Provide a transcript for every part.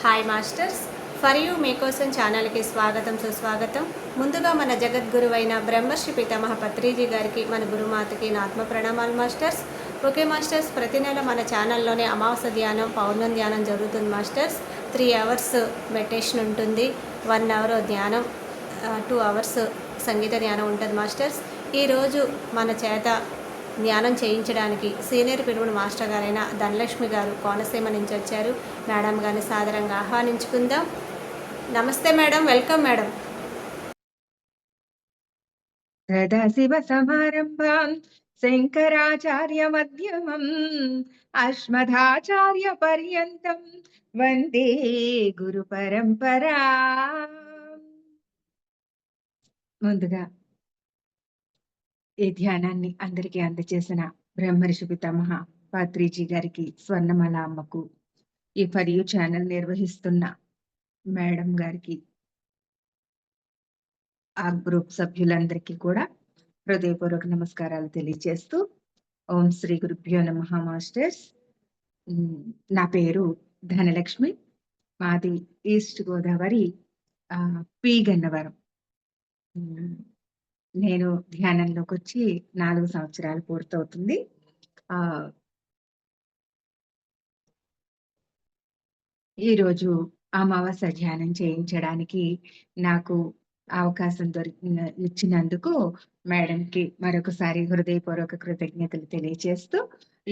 Hi masters, for you మీకోసం ఛానల్కి స్వాగతం సుస్వాగతం. ముందుగా మన జగద్గురువైన బ్రహ్మర్షి పితామహ పత్రిజీ గారికి, మన గురుమాతకి నా ఆత్మ ప్రణామాలు మాస్టర్స్. ఓకే మాస్టర్స్, ప్రతి నెల మన ఛానల్లోనే అమావాస్య ధ్యానం, పౌర్ణమి ధ్యానం జరుగుతుంది మాస్టర్స్. 3 అవర్స్ మెడిటేషన్ ఉంటుంది, 1 అవర్ ధ్యానం, 2 అవర్స్ సంగీత ధ్యానం ఉంటుంది మాస్టర్స్. ఈరోజు మన చేత ధ్యానం చేయించడానికి సీనియర్ పిలుపుడు మాస్టర్ గారైన ధనలక్ష్మి గారు కోనసీమ నుంచి వచ్చారు. మేడం గారిని సాదరంగా ఆహ్వానించుకుందాం. నమస్తే మేడం, వెల్కమ్ మేడం. సదాశివ సమారంభం శంకరాచార్య మధ్యమం అస్మదాచార్య పర్యంతం వందే గురు పరంపరా. ముందుగా ఈ ధ్యానాన్ని అందరికీ అందజేసిన బ్రహ్మర్షి పితామహ పత్రిజీ గారికి, స్వర్ణమాల అమ్మకు, ఈ ఫర్ యూ ఛానల్ నిర్వహిస్తున్న మేడం గారికి, ఆ గ్రూప్ సభ్యులందరికీ కూడా హృదయపూర్వక నమస్కారాలు తెలియజేస్తూ, ఓం శ్రీ గురుభ్యో నమః. మాస్టర్స్, నా పేరు ధనలక్ష్మి. మాది ఈస్ట్ గోదావరి, పి గన్నవరం. నేను ధ్యానంలోకి వచ్చి 4 సంవత్సరాలు పూర్తవుతుంది. ఈరోజు అమావాస్య ధ్యానం చేయించడానికి నాకు అవకాశం ఇచ్చినందుకు మేడంకి మరొకసారి హృదయపూర్వక కృతజ్ఞతలు తెలియజేస్తూ,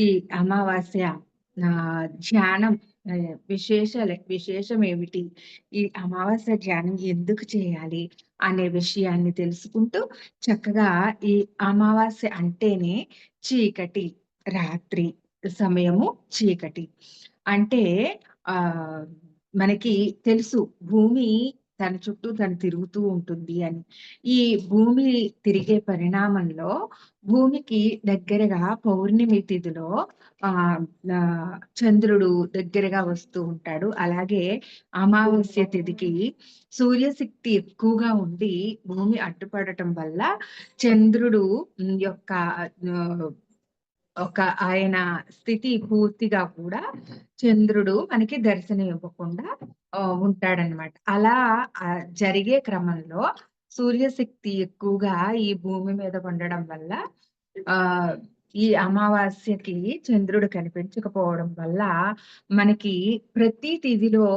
ఈ అమావాస్య ధ్యానం విశేషం ఏమిటి, ఈ అమావాస్య ధ్యానం ఎందుకు చేయాలి అనే విషయాన్ని తెలుసుకుంటూ, చక్కగా ఈ అమావాస్య అంటేనే చీకటి, రాత్రి సమయము చీకటి అంటే మనకి తెలుసు భూమి తన చుట్టూ తను తిరుగుతూ ఉంటుంది అని. ఈ భూమి తిరిగే పరిణామంలో భూమికి దగ్గరగా పౌర్ణమి తిథిలో చంద్రుడు దగ్గరగా వస్తూ ఉంటాడు. అలాగే అమావాస్య తిథికి సూర్యశక్తి ఎక్కువగా ఉండి భూమి అడ్డుపడటం వల్ల చంద్రుడు యొక్క ఆయన స్థితి పూర్తిగా కూడా చంద్రుడు మనకి దర్శనం ఇవ్వకుండా ఉంటాడనమాట. అలా జరిగే క్రమంలో సూర్యశక్తి ఎక్కువగా ఈ భూమి మీద ఉండడం వల్ల ఈ అమావాస్యకి చంద్రుడు కనిపించకపోవడం వల్ల మనకి ప్రతి తిథిలో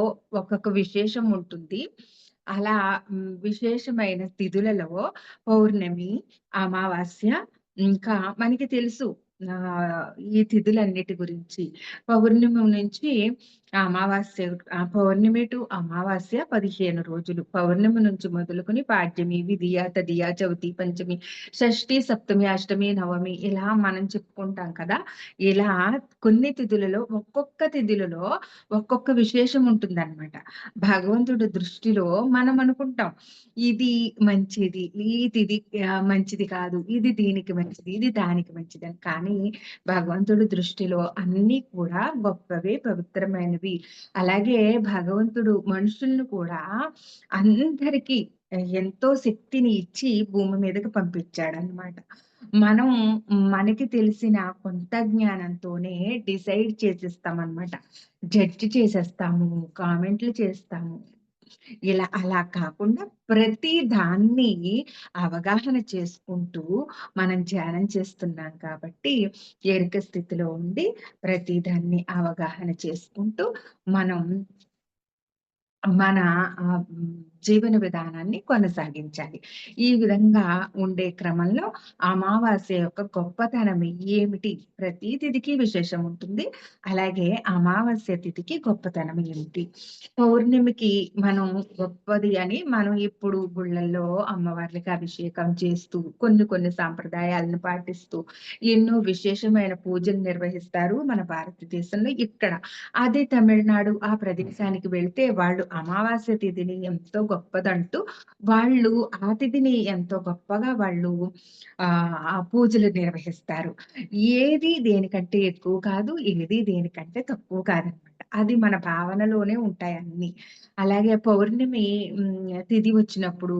ఒక్కొక్క విశేషం ఉంటుంది. అలా విశేషమైన తిథులలో పౌర్ణమి, అమావాస్య, ఇంకా మనకి తెలుసు ఈ తిథులన్నిటి గురించి. పౌర్ణమి నుంచి అమావాస్య, పౌర్ణమి టు అమావాస్య 15 రోజులు. పౌర్ణమి నుంచి మొదలుకొని పాడ్యమి, విధియ, తదియ, చవితి, పంచమి, షష్ఠి, సప్తమి, అష్టమి, నవమి ఇలా మనం చెప్పుకుంటాం కదా. ఇలా కొన్ని తిథులలో, ఒక్కొక్క తిథులలో ఒక్కొక్క విశేషం ఉంటుందన్నమాట. భగవంతుడి దృష్టిలో మనం అనుకుంటాం ఇది మంచిది, ఈ తిథి మంచిది కాదు, ఇది దీనికి మంచిది, ఇది దానికి మంచిది అని. కానీ భగవంతుడి దృష్టిలో అన్ని కూడా గొప్పవే, పవిత్రమైనవి. అలాగే భగవంతుడు మనుషుల్ని కూడా అందరికీ ఎంతో శక్తిని ఇచ్చి భూమి మీదకి పంపించాడన్నమాట. మనం మనకి తెలిసిన కొంత జ్ఞానంతోనే డిసైడ్ చేసేస్తామన్నమాట, జడ్జి చేసేస్తాము, కామెంట్లు చేస్తాము. అలా కాకుండా ప్రతి దాన్ని అవగాహన చేసుకుంటూ మనం ధ్యానం చేస్తున్నాం కాబట్టి, ఎరుక స్థితిలో ఉండి ప్రతి దాన్ని అవగాహన చేసుకుంటూ మనం మన జీవన విధానాన్ని కొనసాగించాలి. ఈ విధంగా ఉండే క్రమంలో అమావాస్య యొక్క గొప్పతనం ఏమిటి? ప్రతి తిథికి విశేషం ఉంటుంది. అలాగే అమావాస్య తిథికి గొప్పతనం ఏమిటి? పౌర్ణమికి మనం గొప్పది అని మనం ఇప్పుడు గుళ్ళల్లో అమ్మవార్లకి అభిషేకం చేస్తూ, కొన్ని సాంప్రదాయాలను పాటిస్తూ ఎన్నో విశేషమైన పూజలు నిర్వహిస్తారు మన భారతదేశంలో. ఇక్కడ అదే తమిళనాడు ఆ ప్రదేశానికి వెళ్తే వాళ్ళు అమావాస్య తిథిని ఎంతో గొప్పదంటూ వాళ్ళు ఆ తిథిని ఎంతో గొప్పగా వాళ్ళు ఆ పూజలు నిర్వహిస్తారు. ఏది దేనికంటే ఎక్కువ కాదు, ఏది దేనికంటే తక్కువ కాదనమాట. అది మన భావనలోనే ఉంటాయి అన్నీ. అలాగే పౌర్ణమి తిథి వచ్చినప్పుడు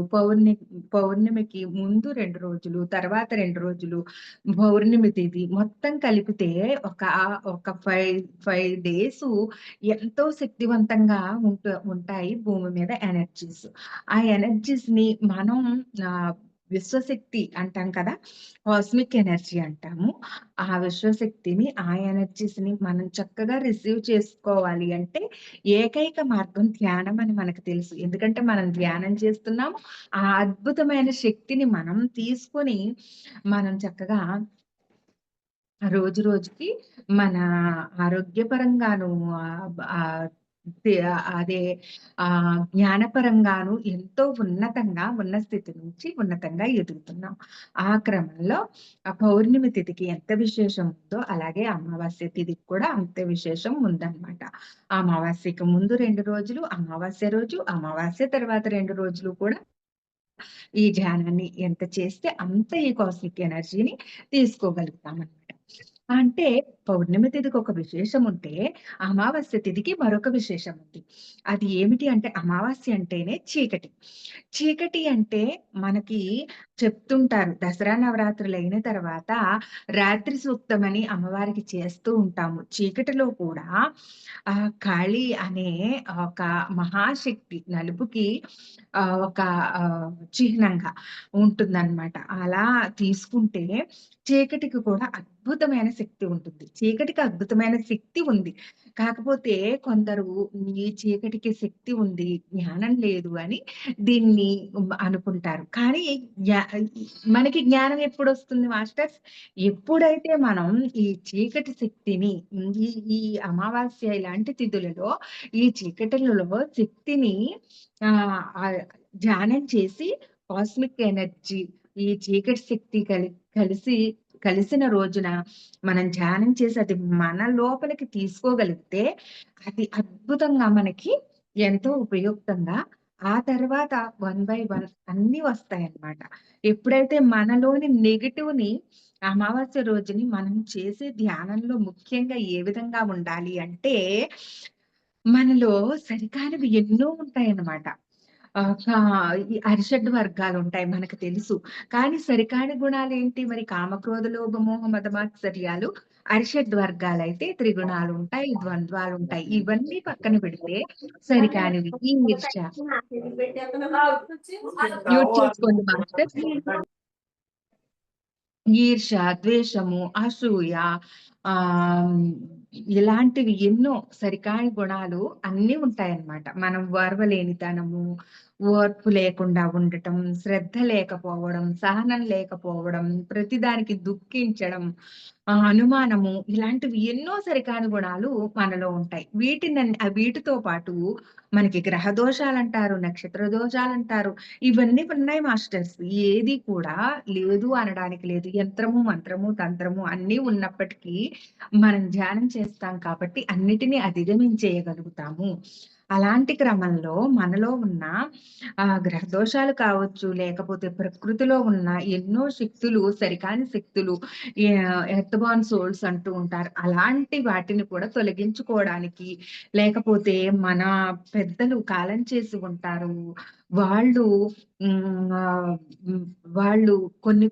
పౌర్ణమికి ముందు 2 రోజులు, తర్వాత 2 రోజులు పౌర్ణమి తిథి మొత్తం కలిపితే ఒక ఒక 5 డేసు ఎంతో శక్తివంతంగా ఉంటాయి భూమి మీద ఎనర్జీస్. ఆ ఎనర్జీస్‌ని మనం ఆహ్, విశ్వశక్తి అంటాం కదా! కాస్మిక్ ఎనర్జీ అంటాము. ఆ విశ్వశక్తిని, ఆ ఎనర్జీస్‌ని మనం చక్కగా రిసీవ్ చేసుకోవాలి అంటే ఏకైక మార్గం ధ్యానం అని మనకు తెలుసు. ఎందుకంటే మనం ధ్యానం చేస్తున్నాము. ఆ అద్భుతమైన శక్తిని మనం తీసుకొని మనం చక్కగా రోజు రోజుకి మన ఆరోగ్యపరంగాను ఆహ్, తే అదే జ్ఞానపరంగాను ఎంతో ఉన్న స్థితి నుంచి ఉన్నతంగా ఎదుగుతున్నాం. ఆ క్రమంలో ఆ పౌర్ణమి తిథికి ఎంత విశేషం ఉందో, అలాగే అమావాస్య తిథికి కూడా అంతే విశేషం ఉందన్నమాట. అమావాస్యకి ముందు 2 రోజులు, అమావాస్య రోజు, అమావాస్య తర్వాత 2 రోజులు కూడా ఈ ధ్యానాన్ని ఎంత చేస్తే అంత ఈ కాస్మిక్ ఎనర్జీని తీసుకోగలుగుతామనమాట. అంటే పౌర్ణమి తిథికి ఒక విశేషం ఉంటే, అమావాస్య తిథికి మరొక విశేషం ఉంది. అది ఏమిటి అంటే అమావాస్య అంటేనే చీకటి. చీకటి అంటే మనకి చెప్తుంటారు. దసరా నవరాత్రులయిన తర్వాత రాత్రి సూక్తమని అమ్మవారికి చేస్తూ ఉంటాము. చీకటిలో కూడా కాళి అనే ఒక మహాశక్తి నలుపుకి ఒక చిహ్నంగా ఉంటుందన్నమాట. అలా తీసుకుంటే చీకటికి కూడా అద్భుతమైన శక్తి ఉంటుంది. చీకటికి అద్భుతమైన శక్తి ఉంది. కాకపోతే కొందరు ఈ చీకటికి శక్తి ఉంది, జ్ఞానం లేదు అని దీన్ని అనుకుంటారు. కానీ జ్ఞా మనకి జ్ఞానం ఎప్పుడొస్తుంది మాస్టర్స్? ఎప్పుడైతే మనం ఈ చీకటి శక్తిని ఈ ఈ అమావాస్య ఇలాంటి తిథులలో ఈ చీకటిలలో శక్తిని ఆహ్, ధ్యానం చేసి కాస్మిక్ ఎనర్జీ ఈ చీకటి శక్తి కలిసి కలిసిన రోజున మనం ధ్యానం చేసి అది మన లోపలికి తీసుకోగలిగితే అది అద్భుతంగా మనకి ఎంతో ఉపయుక్తంగా ఆ తర్వాత వన్ బై వన్ అన్నీ వస్తాయన్నమాట. ఎప్పుడైతే మనలోని నెగెటివ్‌ని అమావాస్య రోజుని మనం చేసే ధ్యానంలో ముఖ్యంగా ఏ విధంగా ఉండాలి అంటే, మనలో సరికానివి ఎన్నో ఉంటాయన్నమాట. కా ఈ అరిషడ్ వర్గాలుంటాయి మనకు తెలుసు. కానీ సరికాని గుణాలేంటి మరి కామక్రోధ లోభ మోహ మదమాత్సర్యాలు అరిషడ్ వర్గాలైతే త్రిగుణాలుంటాయి, ద్వంద్వాలుంటాయి. ఇవన్నీ పక్కన పెడితే సరికానివి ఈ ఈర్ష్య మ్యూట్ చేసుకోండి మాస్టర్స్. ఈర్ష్య, ద్వేషము, అసూయ ఆహ్, ఇలాంటివి ఎన్నో సరికాని గుణాలు అన్నీ ఉంటాయన్నమాట. మనం ఓర్వలేనితనము, ఓర్పు లేకుండా ఉండటం, శ్రద్ధ లేకపోవడం, సహనం లేకపోవడం, ప్రతిదానికి దుఃఖించడం, అనుమానము ఇలాంటివి ఎన్నో సరికాని గుణాలు మనలో ఉంటాయి. వీటితో పాటు మనకి గ్రహ దోషాలంటారు, నక్షత్ర దోషాలంటారు. ఇవన్నీ ఉన్నాయి మాస్టర్స్. ఏది కూడా లేదు అనడానికి లేదు. యంత్రము, మంత్రము, తంత్రము అన్నీ ఉన్నప్పటికీ మనం ధ్యానం చేస్తాం కాబట్టి అన్నిటిని అధిగమించేయగలుగుతాము. అలాంటి క్రమంలో మనలో ఉన్న గ్రహ దోషాలు కావచ్చు, లేకపోతే ప్రకృతిలో ఉన్న ఎన్నో శక్తులు, సరికాని శక్తులు ఎర్త్ బోర్న్ సోల్స్ అంటూ ఉంటారు. అలాంటి వాటిని కూడా తొలగించుకోవడానికి, లేకపోతే మన పెద్దలు కాలం చేసి ఉంటారు. వాళ్ళు వాళ్ళు కొన్ని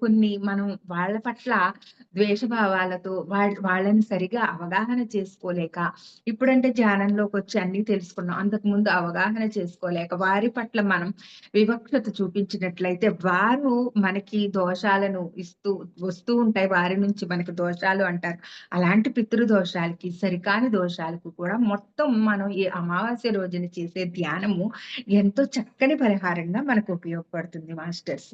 మనం వాళ్ళ పట్ల ద్వేషభావాలతో వాళ్ళని సరిగా అవగాహన చేసుకోలేక, ఇప్పుడంటే ధ్యానంలోకొచ్చి అన్నీ తెలుసుకున్నాం. అంతకుముందు అవగాహన చేసుకోలేక, వారి పట్ల మనం వివక్షత చూపించినట్లయితే, వారు మనకి దోషాలను వస్తూ ఉంటాయి. వారి నుంచి మనకి దోషాలు అంటారు. అలాంటి పితృ దోషాలకి, సరికాని దోషాలకు కూడా మొత్తం మనం ఈ అమావాస్య రోజున చేసే ధ్యానము ఎంతో చక్కని పరిహారంగా మనకు ఉపయోగపడుతుంది మాస్టర్స్.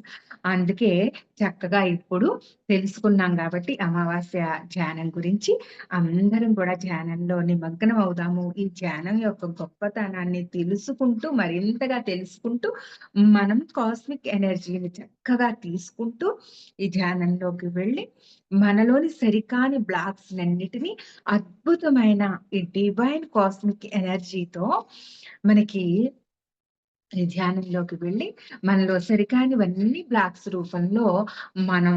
అందుకే చక్కగా ఇప్పుడు తెలుసుకున్నాం గాబట్టి అమావాస్య ధ్యానం గురించి అందరం కూడా ధ్యానంలో నిమగ్నం అవుదాము. ఈ ధ్యానం యొక్క గొప్పతనాన్ని తెలుసుకుంటూ, మరింతగా తెలుసుకుంటూ, మనం కాస్మిక్ ఎనర్జీని చక్కగా తీసుకుంటూ, ఈ ధ్యానంలోకి వెళ్ళి, మనలోని సరికాని బ్లాక్స్‌నన్నిటిని అద్భుతమైన ఈ డివైన్ కాస్మిక్ ఎనర్జీతో మనకి ఈ ధ్యానంలోకి వెళ్ళి, మనలో సరికానివన్నీ బ్లాక్స్ రూపంలో మనం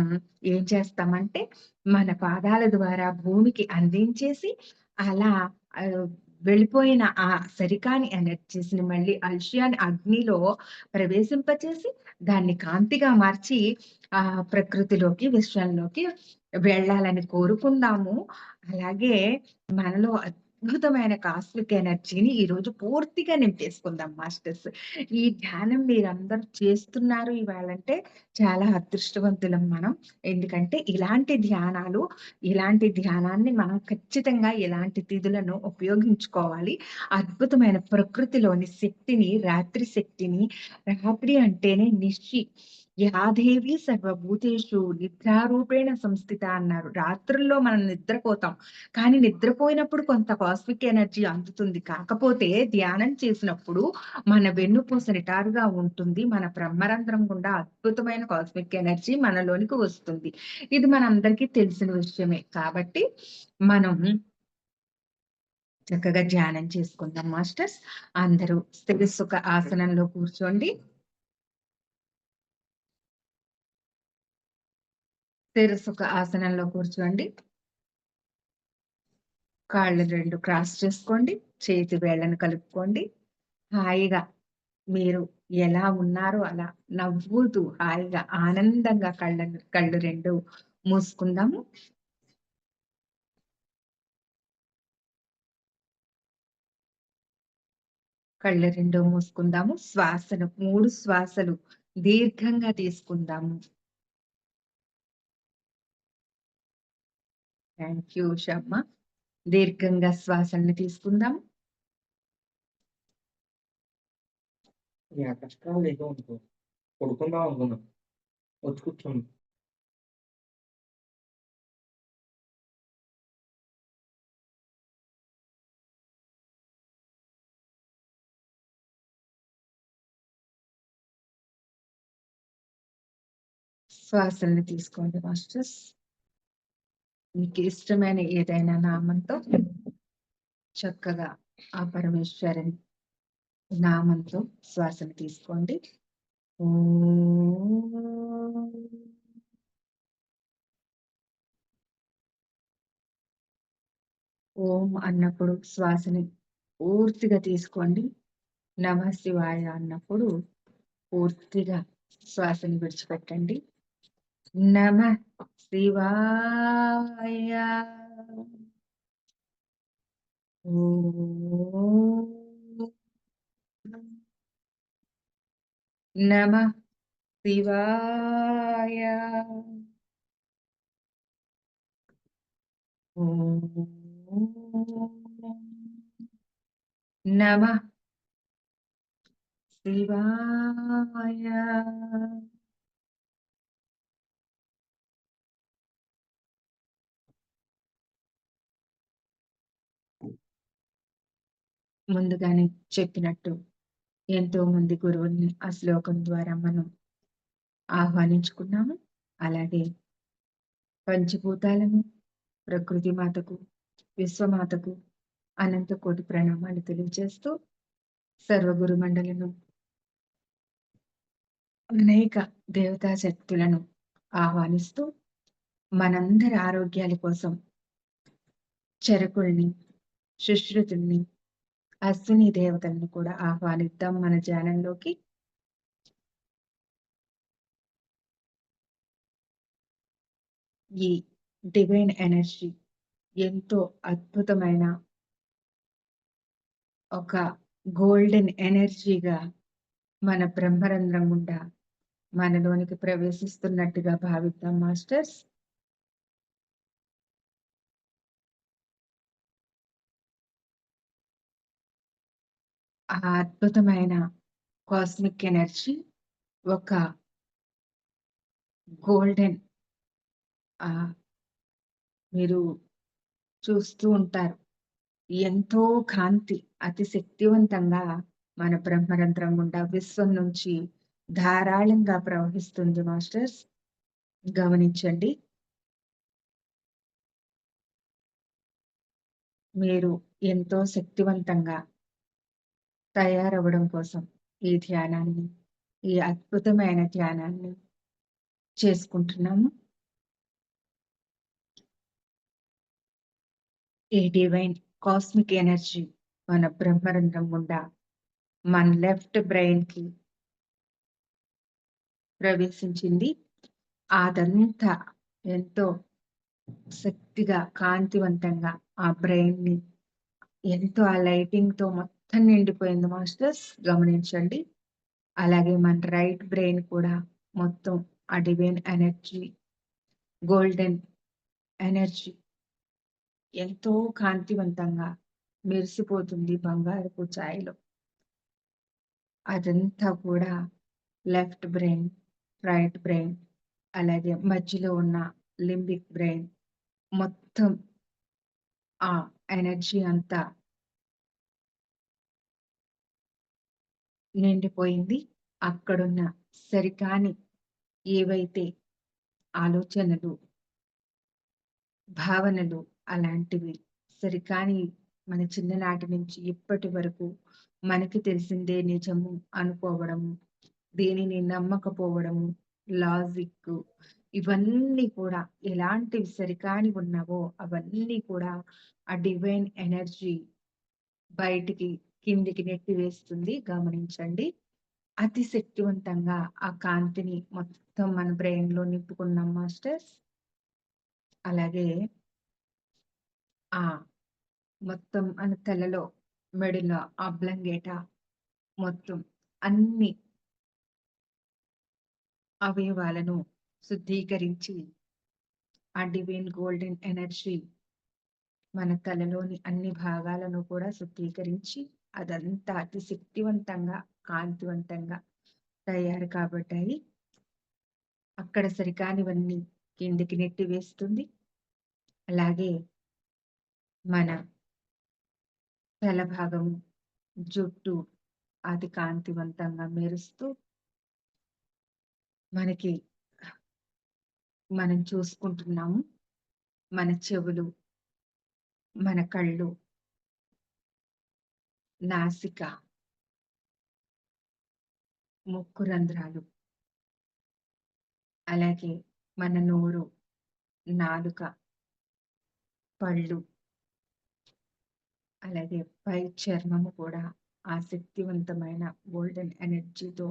ఏం చేస్తామంటే, మన పాదాల ద్వారా భూమికి అందించేసి, అలా ఆహ్, వెళ్ళిపోయిన ఆ సరికాని ఎనర్జీస్‌ని మళ్ళీ అల్షియాని అగ్నిలో ప్రవేశింపచేసి, దాన్ని కాంతిగా మార్చి ప్రకృతిలోకి, విశ్వంలోకి వెళ్ళాలని కోరుకుందాము. అలాగే మనలో అద్భుతమైన కాస్మిక్ ఎనర్జీని ఈరోజు పూర్తిగా నింపేసుకుందాం మాస్టర్స్. ఈ ధ్యానం మీరందరూ చేస్తున్నారు ఇవాళంటే చాలా అదృష్టవంతులం మనం. ఎందుకంటే ఇలాంటి ధ్యానాన్ని మనం ఖచ్చితంగా ఇలాంటి తిథులను ఉపయోగించుకోవాలి. అద్భుతమైన ప్రకృతిలోని శక్తిని, రాత్రి అంటేనే నిషి. యా దేవి సర్వభూతేషు నిద్రారూపేణ సంస్థిత అన్నారు. రాత్రుల్లో మనం నిద్రపోతాం. కానీ నిద్రపోయినప్పుడు కొంత కాస్మిక్ ఎనర్జీ అందుతుంది. కాకపోతే ధ్యానం చేసినప్పుడు మన వెన్నుపూస నిటారుగా ఉంటుంది. మన బ్రహ్మరంధ్రం గుండా అద్భుతమైన కాస్మిక్ ఎనర్జీ మనలోనికి వస్తుంది. ఇది మనందరికీ తెలిసిన విషయమే. కాబట్టి మనం చక్కగా ధ్యానం చేసుకుందాం మాస్టర్స్. అందరూ స్థిర సుఖ ఆసనంలో కూర్చోండి. స్థిర సుఖ ఆసనంలో కూర్చోండి. కాళ్ళు 2 క్రాస్ చేసుకోండి. చేతి వేళ్ళను కలుపుకోండి. హాయిగా మీరు ఎలా ఉన్నారో అలా నవ్వుతూ హాయిగా ఆనందంగా కళ్ళు 2 మూసుకుందాము. కళ్ళు 2 మూసుకుందాము. 3 శ్వాసలు దీర్ఘంగా తీసుకుందాము. Thank you Ushamma. దీర్ఘంగా శ్వాసల్ని తీసుకుందాం. కష్టాలు లేవు అనుకో. పడుకుందాం అనుకున్నా. వచ్చి కూర్చోండి. శ్వాసల్ని తీసుకోండి మాస్టర్స్. మీకు ఇష్టమైన ఏదైనా నామంతో చక్కగా ఆ పరమేశ్వరుని నామంతో శ్వాసను తీసుకోండి. ఓం. ఓం అన్నప్పుడు శ్వాసని పూర్తిగా తీసుకోండి. నమః శివాయ అన్నప్పుడు పూర్తిగా శ్వాసని విడిచిపెట్టండి. నమః శివాయ. ఓం నమః శివాయ. ఓం నమః శివాయ. ముందుగానే చెప్పినట్టు ఎంతో మంది గురువుల్ని ఆ శ్లోకం ద్వారా మనం ఆహ్వానించుకున్నాము. అలాగే పంచభూతాలను, ప్రకృతి మాతకు, విశ్వమాతకు అనంత కోటి ప్రణామాలు తెలియజేస్తూ సర్వగురు మండలను, అనేక దేవతా శక్తులను ఆహ్వానిస్తూ మనందరి ఆరోగ్యాల కోసం చరకుల్ని, సుశ్రుతుల్ని, అశ్విని దేవతలను కూడా ఆహ్వానిద్దాం మన ధ్యానంలోకి. ఈ డివైన్ ఎనర్జీ ఎంతో అద్భుతమైన ఒక గోల్డెన్ ఎనర్జీగా మన బ్రహ్మరంధ్రం గుండా మనలోనికి ప్రవేశిస్తున్నట్టుగా భావిద్దాం మాస్టర్స్. ఆ అద్భుతమైన కాస్మిక్ ఎనర్జీ ఒక గోల్డెన్ మీరు చూస్తూ ఉంటారు. ఎంతో కాంతి అతి శక్తివంతంగా మన బ్రహ్మరంధ్రం గుండా విశ్వం నుంచి ధారాళంగా ప్రవహిస్తుంది మాస్టర్స్. గమనించండి. మీరు ఎంతో శక్తివంతంగా తయారవ్వడం కోసం ఈ అద్భుతమైన ధ్యానాన్ని చేసుకుంటున్నాము. ఈ డివైన్ కాస్మిక్ ఎనర్జీ మన బ్రహ్మరంధ్రం గుండా మన లెఫ్ట్ బ్రెయిన్‌కి ప్రవేశించింది. అదంతా ఎంతో శక్తిగా, కాంతివంతంగా ఆ బ్రెయిన్‌ని ఎంతో ఆ లైటింగ్‌తో మొత్తం నిండిపోయింది మాస్టర్స్ గమనించండి. అలాగే మన రైట్ బ్రెయిన్ కూడా మొత్తం ఆ డివైన్ ఎనర్జీ, గోల్డెన్ ఎనర్జీ ఎంతో కాంతివంతంగా మెరిసిపోతుంది బంగారపు ఛాయలో. అదంతా కూడా లెఫ్ట్ బ్రెయిన్, రైట్ బ్రెయిన్, అలాగే మధ్యలో ఉన్న లింబిక్ బ్రెయిన్ మొత్తం ఆ ఎనర్జీ అంతా నిండిపోయింది. అక్కడున్న సరికాని ఏవైతే ఆలోచనలు, భావనలు అలాంటివి సరికాని మన చిన్ననాటి నుంచి ఇప్పటి వరకు మనకి తెలిసిందే నిజము అనుకోవడము, దేనిని నమ్మకపోవడము, లాజిక్కు ఇవన్నీ కూడా ఎలాంటివి సరికాని ఉన్నావో అవన్నీ కూడా ఆ డివైన్ ఎనర్జీ బయటికి కిందికి నెట్టివేస్తుంది గమనించండి. అతి శక్తివంతంగా ఆ కాంతిని మొత్తం మన బ్రెయిన్‌లో నింపుకున్నాం మాస్టర్స్. అలాగే ఆ మొత్తం మన తలలో, మెడలో ఆబ్లంగేట మొత్తం అన్ని అవయవాలను శుద్ధీకరించి ఆ డివైన్ గోల్డెన్ ఎనర్జీ మన తలలోని అన్ని భాగాలను కూడా శుద్ధీకరించి అదంతా అతి శక్తివంతంగా, కాంతివంతంగా తయారు కాబడ్డాయి. అక్కడ సరికానివన్నీ కిందికి నెట్టివేస్తుంది. అలాగే మన తల భాగము, జుట్టు అది కాంతివంతంగా మెరుస్తూ మనకి మనం చూసుకుంటున్నాము. మన చెవులు, మన కళ్ళు, నాసిక, ముక్కు రంధ్రాలు, అలాగే మన నోరు, నాలుక, పళ్ళు, అలాగే పై చర్మము కూడా ఆ శక్తివంతమైన గోల్డెన్ ఎనర్జీతో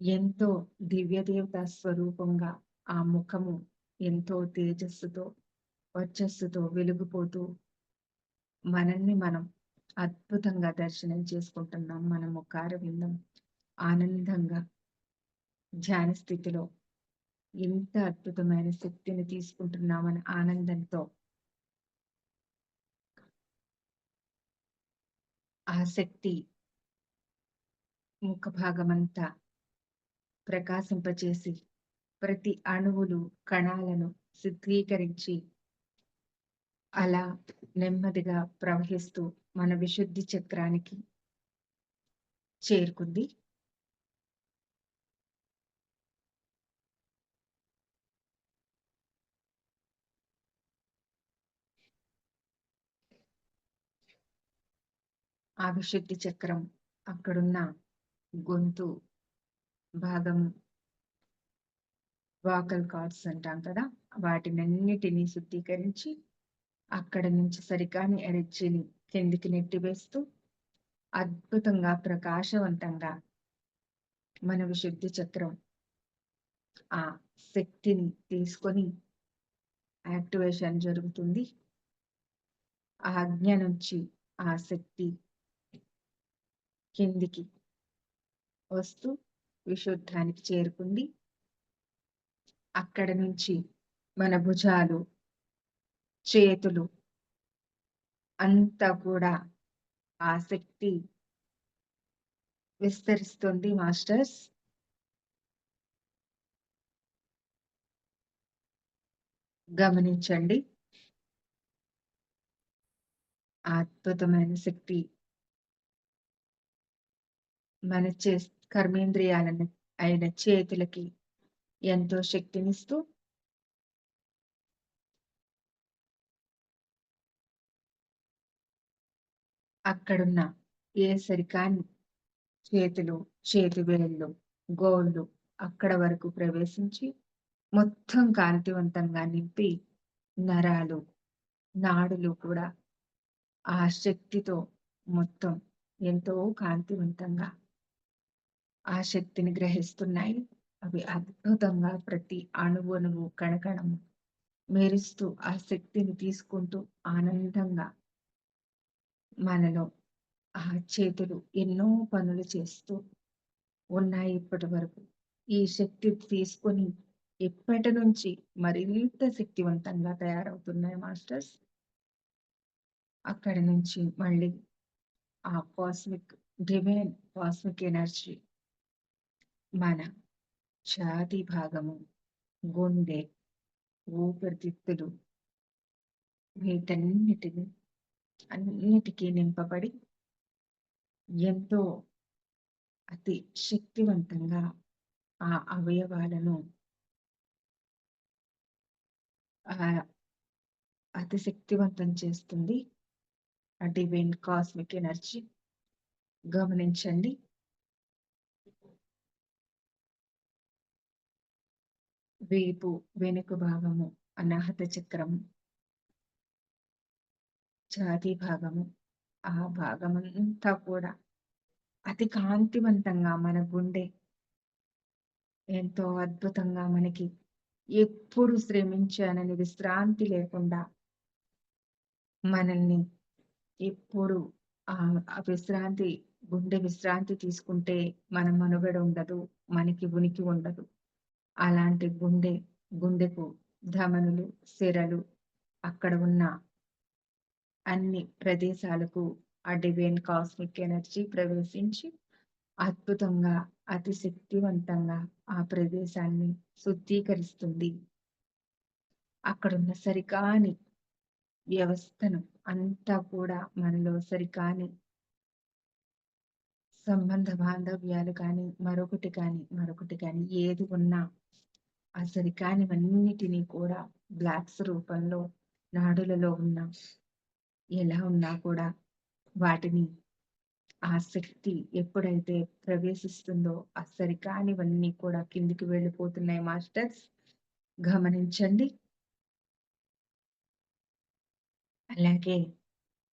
ఎంతో దివ్యదేవతా స్వరూపంగా ఆ ముఖము ఎంతో తేజస్సుతో, వర్చస్సుతో వెలిగిపోతూ మనల్ని మనం అద్భుతంగా దర్శనం చేసుకుంటున్నాం. మన ముఖార విందం ఆనందంగా ధ్యాన స్థితిలో ఎంత అద్భుతమైన శక్తిని తీసుకుంటున్నామని ఆనందంతో ఆ శక్తి ముఖ భాగమంతా ప్రకాశింపచేసి ప్రతి అణువులు, కణాలను శుద్ధీకరించి అలా నెమ్మదిగా ప్రవహిస్తూ మన విశుద్ధి చక్రానికి చేరుకుంది. ఆ విశుద్ధి చక్రం అక్కడున్న గొంతు భాగం వాకల్ కార్డ్స్ అంటాం కదా, వాటినన్నిటినీ శుద్ధీకరించి అక్కడ నుంచి సరికాని ఎనర్జీని కిందికి నెట్టివేస్తూ అద్భుతంగా ప్రకాశవంతంగా మన విశుద్ధి చక్రం ఆ శక్తిని తీసుకొని యాక్టివేషన్ జరుగుతుంది. ఆ ఆజ్ఞ నుంచి ఆ శక్తి కిందికి వస్తూ విశుద్ధానికి చేరుకుంది. అక్కడ నుంచి మన భుజాలు, చేతులు అంతా కూడా ఆ శక్తి విస్తరిస్తుంది మాస్టర్స్. గమనించండి. ఆ అద్భుతమైన శక్తి మన కర్మేంద్రియాలను అయిన చేతులకి ఎంతో శక్తినిస్తూ అక్కడున్న ఏ సరికాని చేతులు, చేతి వేళ్ళు, గోళ్ళు అక్కడ వరకు ప్రవేశించి మొత్తం కాంతివంతంగా నింపి నరాలు, నాడులు కూడా ఆ శక్తితో మొత్తం ఎంతో కాంతివంతంగా ఆ శక్తిని గ్రహిస్తున్నాయి. అవి అద్భుతంగా ప్రతి అణువణువు, కణకణము మెరుస్తూ ఆ శక్తిని తీసుకుంటూ ఆనందంగా మనలో ఆ చేతులు ఎన్నో పనులు చేస్తూ ఉన్నాయి ఇప్పటివరకు. ఈ శక్తి తీసుకొని ఇప్పటి నుంచి మరింత శక్తివంతంగా తయారవుతున్నాయి మాస్టర్స్. అక్కడి నుంచి మళ్ళీ ఆ డివైన్ కాస్మిక్ ఎనర్జీ మన ఛాతీ భాగము, గుండె, ఊపిరితిత్తులు వీటన్నిటిని అన్నిటికీ నింపబడి ఎంతో అతి శక్తివంతంగా ఆ అవయవాలను ఆహ్, అతి శక్తివంతం చేస్తుంది. ఆ డివైన్ కాస్మిక్ ఎనర్జీ. గమనించండి. వీపు వెనుక భాగము అనాహత చక్రము, ఛాతీ భాగము, ఆ భాగమంతా కూడా అతి కాంతివంతంగా మన గుండె ఎంతో అద్భుతంగా మనకి ఎప్పుడు శ్రమించానని విశ్రాంతి లేకుండా మనల్ని ఎప్పుడు ఆ విశ్రాంతి గుండె విశ్రాంతి తీసుకుంటే మన మనుగడ ఉండదు. మనకి ఉనికి ఉండదు. అలాంటి గుండెకు ధమనులు, సిరలు అక్కడ ఉన్న అన్ని ప్రదేశాలకు ఆ డివైన్ కాస్మిక్ ఎనర్జీ ప్రవేశించి అద్భుతంగా, అతి శక్తివంతంగా ఆ ప్రదేశాన్ని శుద్ధీకరిస్తుంది. అక్కడున్న సరికాని వ్యవస్థను అంతా కూడా మనలో సరికాని సంబంధ బాంధవ్యాలు కానీ, మరొకటి కానీ ఏది ఉన్నా ఆ సరికానివన్నిటిని కూడా బ్లాక్స్ రూపంలో నాడులలో ఉన్న ఎలా ఉన్నా కూడా వాటిని ఆ శక్తి ఎప్పుడైతే ప్రవేశిస్తుందో ఆ సరికానివన్నీ కూడా కిందికి వెళ్ళిపోతున్నాయి మాస్టర్స్. గమనించండి. అలాగే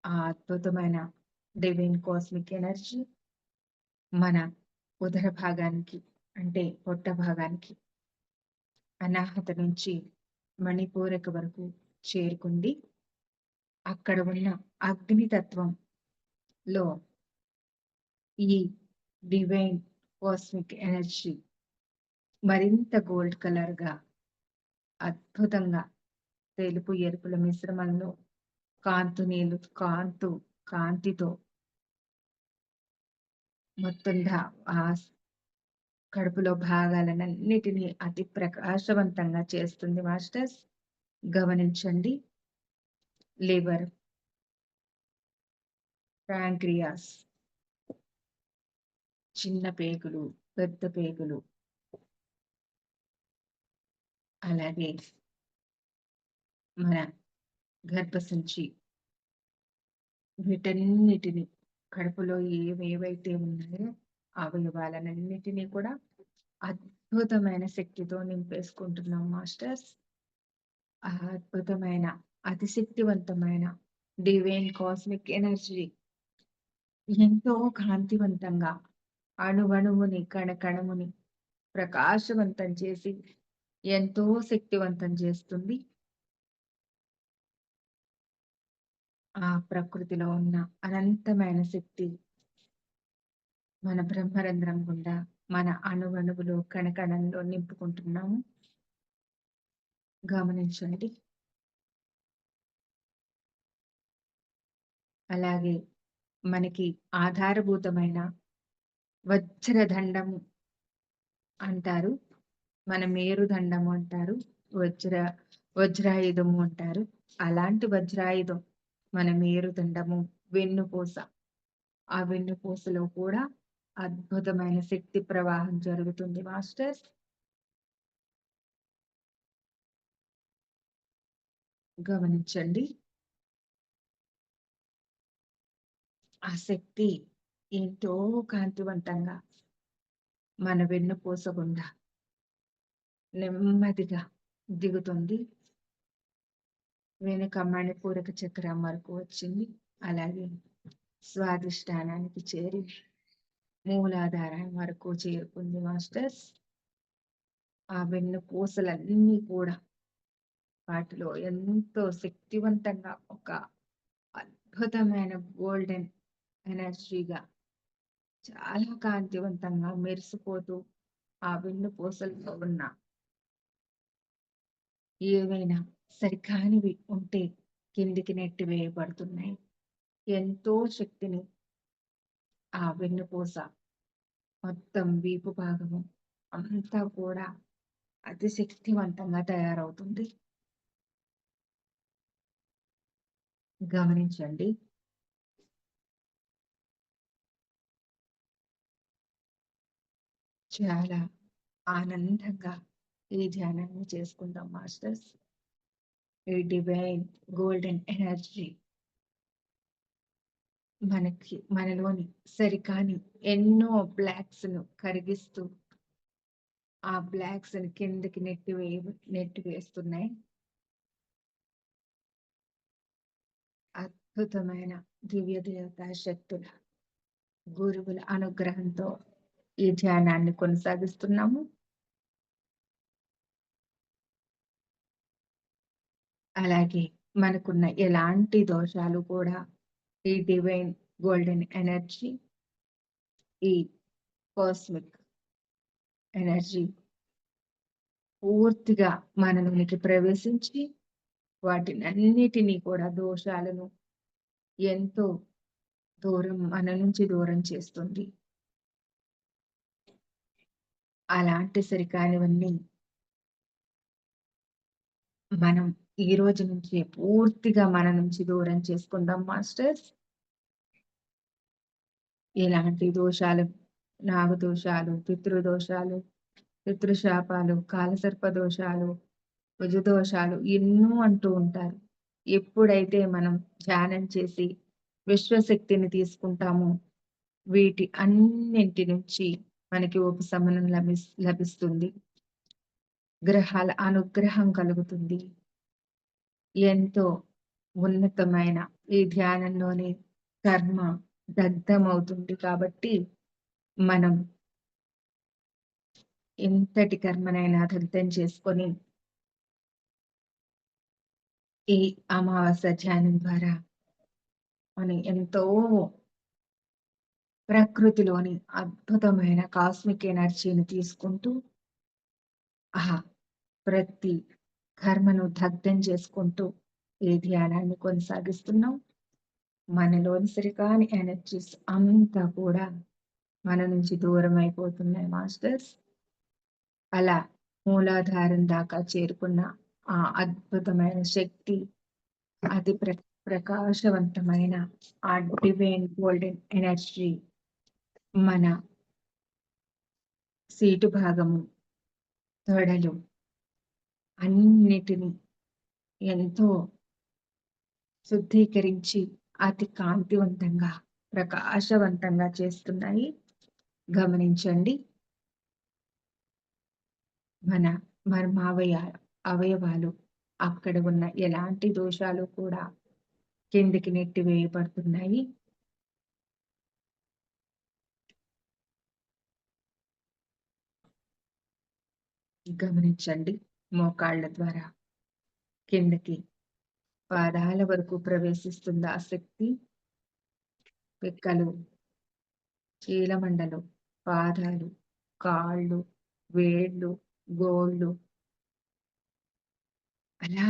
ఆ అద్భుతమైన డివైన్ కాస్మిక్ ఎనర్జీ మన ఉదర భాగానికి అంటే పొట్ట భాగానికి అనాహత నుంచి మణిపూరక వరకు చేరుకుంది. అక్కడ ఉన్న అగ్నితత్వంలో ఈ డివైన్ కాస్మిక్ ఎనర్జీ మరింత గోల్డ్ కలర్ గా అద్భుతంగా తెలుపు ఎరుపుల మిశ్రమంలో కాంతితో మొత్తం ఆ కడుపులో భాగాలన్నిటినీ అతి ప్రకాశవంతంగా చేస్తుంది మాస్టర్స్. గమనించండి. లివర్, ప్యాంక్రియాస్, చిన్న పేగులు, పెద్ద పేగులు, అలాగే మన గర్భసంచి వీటన్నిటిని కడుపులో ఏవేవైతే ఉన్నాయో అవయవాలన్నిటినీ కూడా అద్భుతమైన శక్తితో నింపేసుకుంటున్నాం మాస్టర్స్. ఆ అద్భుతమైన అతిశక్తివంతమైన డివైన్ కాస్మిక్ ఎనర్జీ ఎంతో కాంతివంతంగా అణువణువుని కణకణముని ప్రకాశవంతం చేసి ఎంతో శక్తివంతం చేస్తుంది. ఆ ప్రకృతిలో ఉన్న అనంతమైన శక్తి మన బ్రహ్మరంధ్రం గుండా మన అణువణువులో కణకణంలో నింపుకుంటున్నాము. గమనించండి. అలాగే మనకి ఆధారభూతమైన వజ్రదండము అంటారు. మన మేరుదండము అంటారు. వజ్రాయుధము అంటారు. అలాంటి వజ్రాయుధం మన మేరుదండము వెన్నుపూస. ఆ వెన్నుపూసలో కూడా అద్భుతమైన శక్తి ప్రవాహం జరుగుతుంది మాస్టర్స్. గమనించండి. ఆ శక్తి ఎంతో కాంతివంతంగా మన వెన్నుపూస గుండా నెమ్మదిగా దిగుతుంది. వెనుక మణిపూరక చక్రం వరకు వచ్చింది. అలాగే స్వాధిష్టానానికి చేరి మూలాధారం వరకు చేరుకుంది మాస్టర్స్. ఆ వెన్నుపూసలన్నీ కూడా వాటిలో ఎంతో శక్తివంతంగా ఒక అద్భుతమైన గోల్డెన్ ఎనర్జీగా చాలా కాంతివంతంగా మెరిసిపోతూ ఆ వెన్నుపూసల్లో ఉన్న ఏవైనా సరికానివి ఉంటే కిందికి నెట్టివేయబడుతున్నాయి. ఎంతో శక్తిని ఆ వెన్నుపూస మొత్తం వీపు భాగము అంతా కూడా అతి శక్తివంతంగా తయారవుతుంది. గమనించండి. చాలా ఆనందంగా ఈ ధ్యానాన్ని చేసుకుందాం మాస్టర్స్. ఈ డివైన్ గోల్డెన్ ఎనర్జీ మనలోని సరికాని ఎన్నో బ్లాక్స్ ను కరిగిస్తూ ఆ బ్లాక్స్ ని కిందకి నెట్టివేస్తున్నాయి. అద్భుతమైన దివ్య దేవతా శక్తుల గురువుల అనుగ్రహంతో ఈ ధ్యానాన్ని కొనసాగిస్తున్నాము. అలాగే మనకున్న ఎలాంటి దోషాలు కూడా ఈ డివైన్ గోల్డెన్ ఎనర్జీ, ఈ కాస్మిక్ ఎనర్జీ పూర్తిగా మనలోనికి ప్రవేశించి వాటినన్నిటినీ కూడా దోషాలను ఎంతో మన నుంచి దూరం చేస్తుంది. అలాంటి సరికానివన్నీ మనం ఈ రోజు నుంచి పూర్తిగా మన నుంచి దూరం చేసుకుందాం మాస్టర్స్. ఎలాంటి దోషాలు, నాగదోషాలు, పితృదోషాలు, పితృశాపాలు, కాలసర్ప దోషాలు, కుజదోషాలు ఎన్నో అంటూ ఉంటారు. ఎప్పుడైతే మనం ధ్యానం చేసి విశ్వశక్తిని తీసుకుంటామో వీటి అన్నింటి నుంచి మనకి ఉపశమనం లభిస్తుంది. గ్రహాల అనుగ్రహం కలుగుతుంది. ఎంతో ఉన్నతమైన ఈ ధ్యానంలోని కర్మ దగ్ధమవుతుంది కాబట్టి మనం ఎంతటి కర్మనైనా దగ్ధం చేసుకొని ఈ అమావాస్య ధ్యానం ద్వారా మనం ఎంతో ప్రకృతిలోని అద్భుతమైన కాస్మిక్ ఎనర్జీని తీసుకుంటూ ప్రతి కర్మను దగ్ధం చేసుకుంటూ ఈ ధ్యానాన్ని కొనసాగిస్తున్నాం. మనలోని సరికాని ఎనర్జీస్ అంతా కూడా మన నుంచి దూరం అయిపోతున్నాయి మాస్టర్స్. అలా మూలాధారం దాకా చేరుకున్న ఆ అద్భుతమైన శక్తి, అతి ప్రకాశవంతమైన ఆ డివైన్ గోల్డెన్ ఎనర్జీ మన సీటు భాగము, తొడలు అన్నిటిని ఎంతో శుద్ధీకరించి అతి కాంతివంతంగా ప్రకాశవంతంగా చేస్తున్నాయి. గమనించండి. మన అవయవాలు అక్కడ ఉన్న ఎలాంటి దోషాలు కూడా కిందికి నెట్టివేయబడుతున్నాయి. గమనించండి. మోకాళ్ళ ద్వారా కిందకి పాదాల వరకు ప్రవేశిస్తుంది ఆ శక్తి. పిక్కలు, చీలమండలు, పాదాలు, కాళ్ళు, వేళ్ళు, గోళ్ళు అలా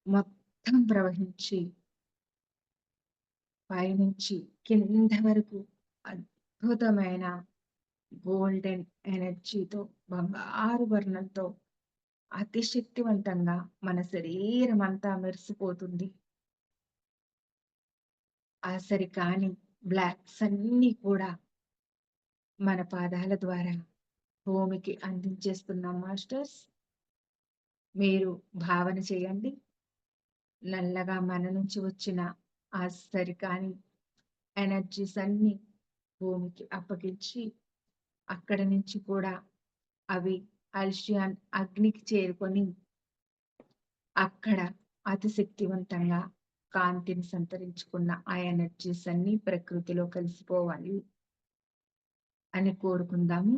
మొత్తం ప్రవహించి పైనుంచి కింద వరకు అద్భుతమైన గోల్డెన్ ఎనర్జీతో, బంగారు వర్ణంతో అతి శక్తివంతంగా మన శరీరం అంతా మెరిసిపోతుంది. ఆ సరికాని బ్లాక్స్ అన్ని కూడా మన పాదాల ద్వారా భూమికి అందించేస్తున్నాం మాస్టర్స్. మీరు భావన చేయండి. నల్లగా మన నుంచి వచ్చిన ఆ సరికాని ఎనర్జీస్ అన్ని భూమికి అప్పగించి అక్కడ నుంచి కూడా అవి అల్షియాన్ అగ్నికి చేరుకొని అక్కడ అతి శక్తివంతంగా కాంతిని సంతరించుకున్న ఆ ఎనర్జీస్ అన్ని ప్రకృతిలో కలిసిపోవాలి అని కోరుకుందాము.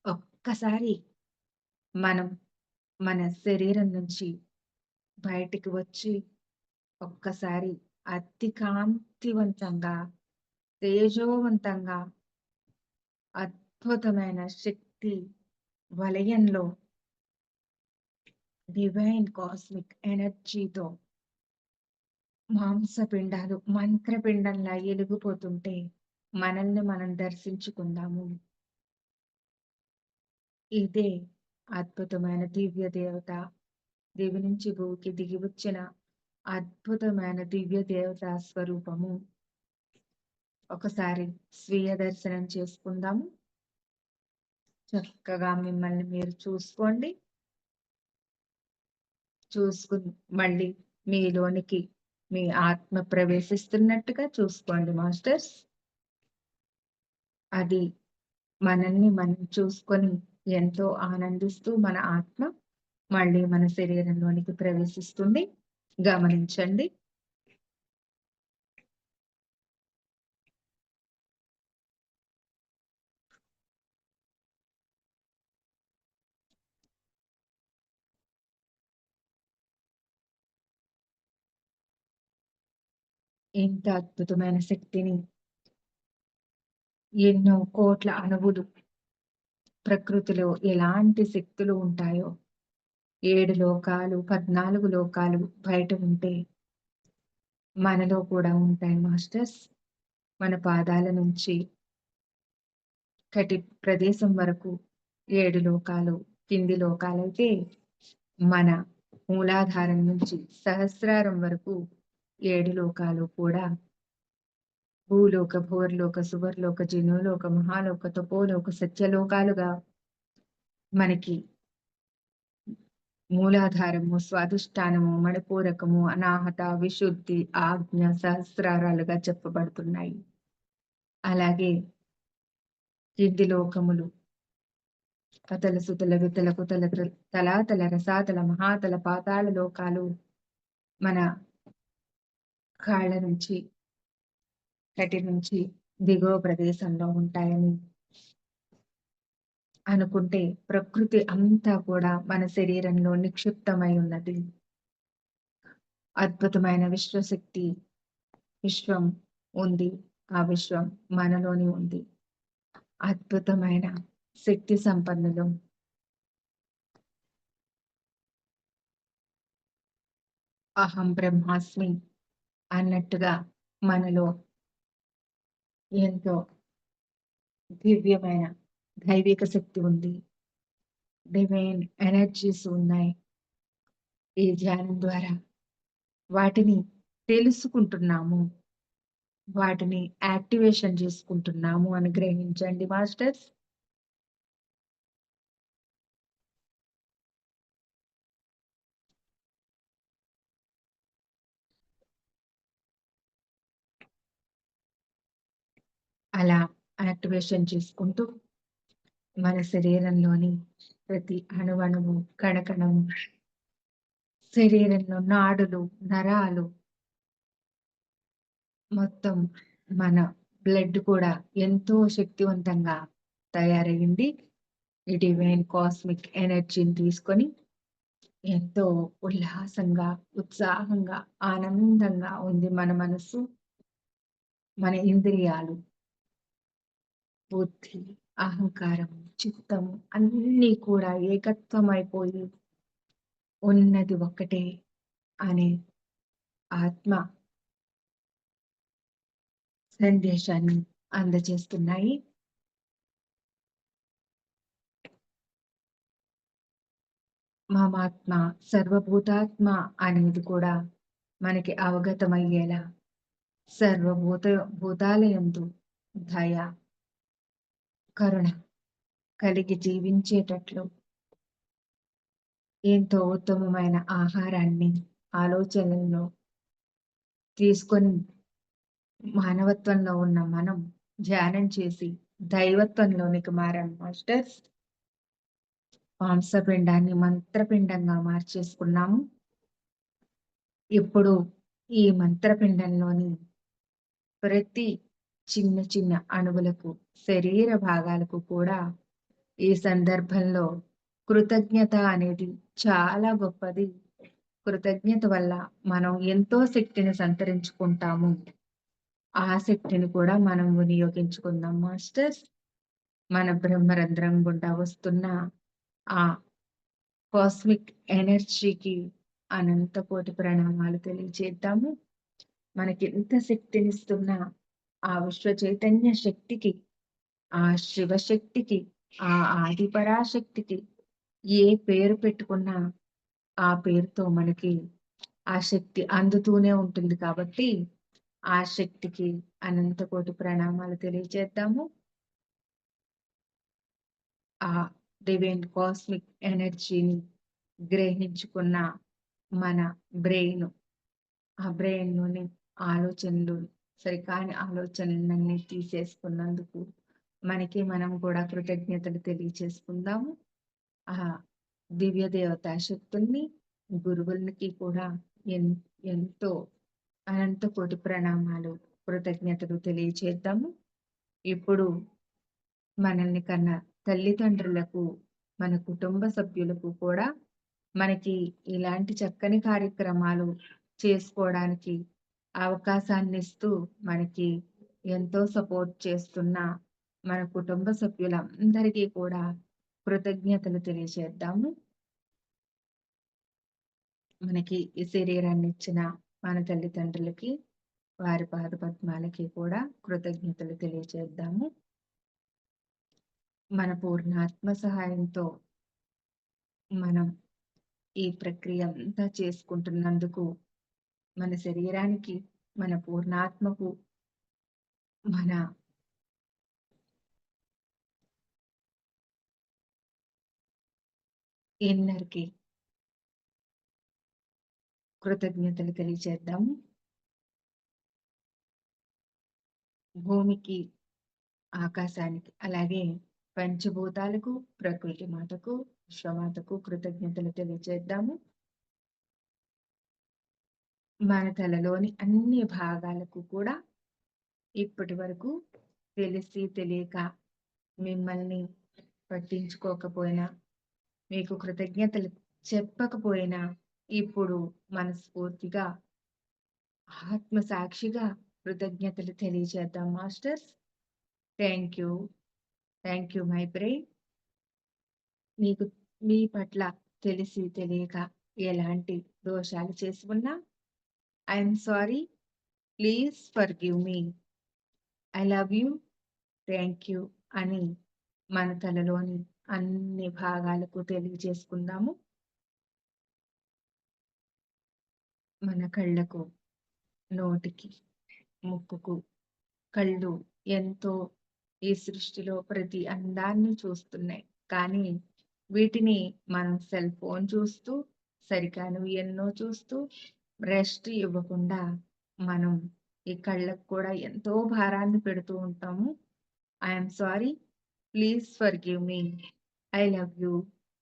ఒక్కసారి మనం మన శరీరం నుంచి బయటికి వచ్చి ఒక్కసారి అతి కాంతివంతంగా, తేజోవంతంగా, అద్భుతమైన శక్తి వలయంలో డివైన్ కాస్మిక్ ఎనర్జీతో మాంసపిండాలు మంత్రపిండంలా ఎలిగిపోతుంటే మనల్ని మనం దర్శించుకుందాము. ఇదే అద్భుతమైన దివ్య దేవత, దివి నుంచి భూమికి దిగి వచ్చిన అద్భుతమైన దివ్య దేవత స్వరూపము. ఒకసారి స్వీయ దర్శనం చేసుకుందాము. చక్కగా మిమ్మల్ని మీరు చూసుకోండి. చూసుకుని మళ్ళీ మీలోనికి మీ ఆత్మ ప్రవేశిస్తున్నట్టుగా చూసుకోండి మాస్టర్స్. అది మనల్ని మనం చూసుకొని ఎంతో ఆనందిస్తూ మన ఆత్మ మళ్ళీ మన శరీరంలోనికి ప్రవేశిస్తుంది. గమనించండి. ఇంత అద్భుతమైన శక్తిని ఎన్నో కోట్ల అణువులు, ప్రకృతిలో ఎలాంటి శక్తులు ఉంటాయో 7 లోకాలు 14 లోకాలు బయట ఉంటే మనలో కూడా ఉంటాయి మాస్టర్స్. మన పాదాల నుంచి కటి ప్రదేశం వరకు 7 లోకాలు, కింది లోకాలైతే మన మూలాధారం నుంచి సహస్రారం వరకు 7 లోకాలు కూడా భూలోక, భూవర్లోక, సువర్లోక, జినోలోక, మహాలోక, తపోలోక, సత్యలోకాలుగా మనకి మూలాధారము, స్వాధిష్టానము, మణిపూరకము, అనాహత, విశుద్ధి, ఆజ్ఞ, సహస్రారాలుగా చెప్పబడుతున్నాయి. అలాగే కింది లోకములు అతల సుతల వితల కుతల తలాతల రసాతల మహాతల పాతాళ లోకాలు మన కాళ్ళ నుంచి కటి నుంచి దిగువ ప్రదేశంలో ఉంటాయని అనుకుంటే ప్రకృతి అంతా కూడా మన శరీరంలో నిక్షిప్తమై ఉన్నది. అద్భుతమైన విశ్వశక్తి, విశ్వం ఉంది. ఆ విశ్వం మనలోని ఉంది. అద్భుతమైన శక్తి సంపన్నులు. అహం బ్రహ్మాస్మి అన్నట్టుగా మనలో ఎంతో దివ్యమైన దైవిక శక్తి ఉంది. డివైన్ ఎనర్జీస్ ఉన్నాయి. ఈ ధ్యానం ద్వారా వాటిని తెలుసుకుంటున్నాము, వాటిని యాక్టివేషన్ చేసుకుంటున్నాము అని గ్రహించండి మాస్టర్స్. అలా యాక్టివేషన్ చేసుకుంటూ మన శరీరంలోని ప్రతి అణువణువు, కణకణము, శరీరంలో నాడులు, నరాలు, మొత్తం మన బ్లడ్ కూడా ఎంతో శక్తివంతంగా తయారయ్యింది. ఈ డివైన్ కాస్మిక్ ఎనర్జీని తీసుకొని ఎంతో ఉల్లాసంగా, ఉత్సాహంగా, ఆనందంగా ఉంది మన మనసు, మన ఇంద్రియాలు, బుద్ధి, అహంకారం, చిత్తము అన్నీ కూడా ఏకత్వమైపోయి ఉన్నది ఒక్కటే అనే ఆత్మ సందేశాన్ని అందజేస్తున్నాయి. మమాత్మ సర్వభూతాత్మ అనేది కూడా మనకి అవగతమయ్యేలా భూతాలయందు దయ, కరుణ కలిగి జీవించేటట్లు ఎంతో ఉత్తమమైన ఆహారాన్ని ఆలోచనలను తీసుకొని మానవత్వంలో ఉన్న మనం ధ్యానం చేసి దైవత్వంలోనికి మారాం మాస్టర్స్. మాంసపిండాన్ని మంత్రపిండంగా మార్చేసుకున్నాము. ఇప్పుడు ఈ మంత్రపిండంలోని ప్రతి చిన్న చిన్న అణువులకు, శరీర భాగాలకు కూడా ఈ సందర్భంలో కృతజ్ఞత అనేది చాలా గొప్పది. కృతజ్ఞత వల్ల మనం ఎంతో శక్తిని సంతరించుకుంటాము. ఆ శక్తిని కూడా మనం వినియోగించుకుందాం మాస్టర్స్. మన బ్రహ్మరంధ్రం గుండా వస్తున్న ఆ కాస్మిక్ ఎనర్జీకి అనంత కోటి ప్రణామాలు తెలియజేద్దాము. మనకెంత శక్తినిస్తున్న ఆ విశ్వ చైతన్య శక్తికి, ఆ శివశక్తికి, ఆ ఆది పరాశక్తికి ఏ పేరు పెట్టుకున్నా ఆ పేరుతో మనకి ఆ శక్తి అందుతూనే ఉంటుంది కాబట్టి, ఆ శక్తికి అనంత కోటి ప్రణామాలు తెలియజేద్దాము. ఆ డివైన్ కాస్మిక్ ఎనర్జీని గ్రహించుకున్న మన బ్రెయిన్, ఆ బ్రెయిన్‌లోని ఆలోచనలు, సరికాని ఆలోచనలన్నీ తీసేసుకున్నందుకు మనకి మనం కూడా కృతజ్ఞతలు తెలియచేసుకుందాము. ఆ దివ్య దేవతా శక్తుల్ని, గురువులకి కూడా ఎన్ ఎంతో అనంత కోటి ప్రణామాలు, కృతజ్ఞతలు తెలియచేద్దాము. ఇప్పుడు మనల్ని కన్న తల్లిదండ్రులకు, మన కుటుంబ సభ్యులకు కూడా మనకి ఇలాంటి చక్కని కార్యక్రమాలు చేసుకోవడానికి అవకాశాన్నిస్తూ, మనకి ఎంతో సపోర్ట్ చేస్తున్న మన కుటుంబ సభ్యులందరికీ కూడా కృతజ్ఞతలు తెలియజేద్దాము. మనకి ఈ శరీరాన్నిచ్చిన మన తల్లిదండ్రులకి, వారి పాదపద్మాలకి కూడా కృతజ్ఞతలు తెలియజేద్దాము. మన పూర్ణాత్మ సహాయంతో మనం ఈ ప్రక్రియ అంతా చేసుకుంటున్నందుకు మన శరీరానికి, మన పూర్ణాత్మకు, మన ఇన్నర్‌కి కృతజ్ఞతలు తెలియజేద్దాము. భూమికి, ఆకాశానికి, అలాగే పంచభూతాలకు, ప్రకృతి మాతకు, విశ్వమాతకు కృతజ్ఞతలు తెలియజేద్దాము. మన తలలోని అన్ని భాగాలకు కూడా ఇప్పటి వరకు తెలిసి తెలియక మిమ్మల్ని పట్టించుకోకపోయినా, మీకు కృతజ్ఞతలు చెప్పకపోయినా, ఇప్పుడు మనస్ఫూర్తిగా, ఆత్మ సాక్షిగా కృతజ్ఞతలు తెలియజేద్దాం masters. Thank you. Thank you my brain. మీకు మీ పట్ల తెలిసి తెలియక ఎలాంటి దోషాలు చేసి ఉన్నా, I'm sorry. Please forgive me. I love you. Thank you అని మన తలలోని అన్ని భాగాలకు తెలియజేసుకుందాము. మన కళ్ళకు, నోటికి, ముక్కుకు, కళ్ళు ఎంతో ఈ సృష్టిలో ప్రతి అందాన్ని చూస్తున్నాయి. కానీ వీటిని మనం సెల్ ఫోన్ చూస్తూ, సరికానివి ఎన్నో చూస్తూ, రెస్ట్ ఇవ్వకుండా మనం ఈ కళ్ళకు కూడా ఎంతో భారాన్ని పెడుతూ ఉంటాము. I'm sorry. Please forgive me. I love you.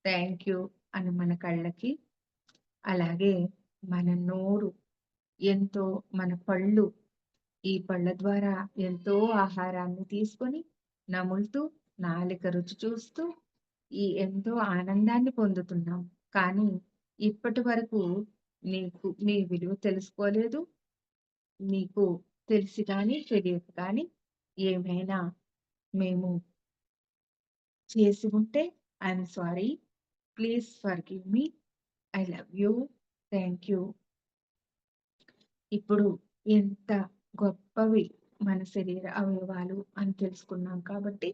Thank you అని మన కళ్ళకి, అలాగే మన నోరు ఎంతో, మన పళ్ళు, ఈ పళ్ళ ద్వారా ఎంతో ఆహారాన్ని తీసుకొని నములుతూ, నాలుక రుచి చూస్తూ ఈ ఎంతో ఆనందాన్ని పొందుతున్నాం. కానీ ఇప్పటి వరకు నీకు మీ విలువ తెలుసుకోలేదు. నీకు తెలిసి కానీ, తెలియక కానీ ఏమైనా మేము చేసి ఉంటే I'm sorry. Please forgive me. I love you. Thank you. ఇప్పుడు ఎంత గొప్పవి మన శరీర అవయవాలు అని తెలుసుకున్నాం కాబట్టి,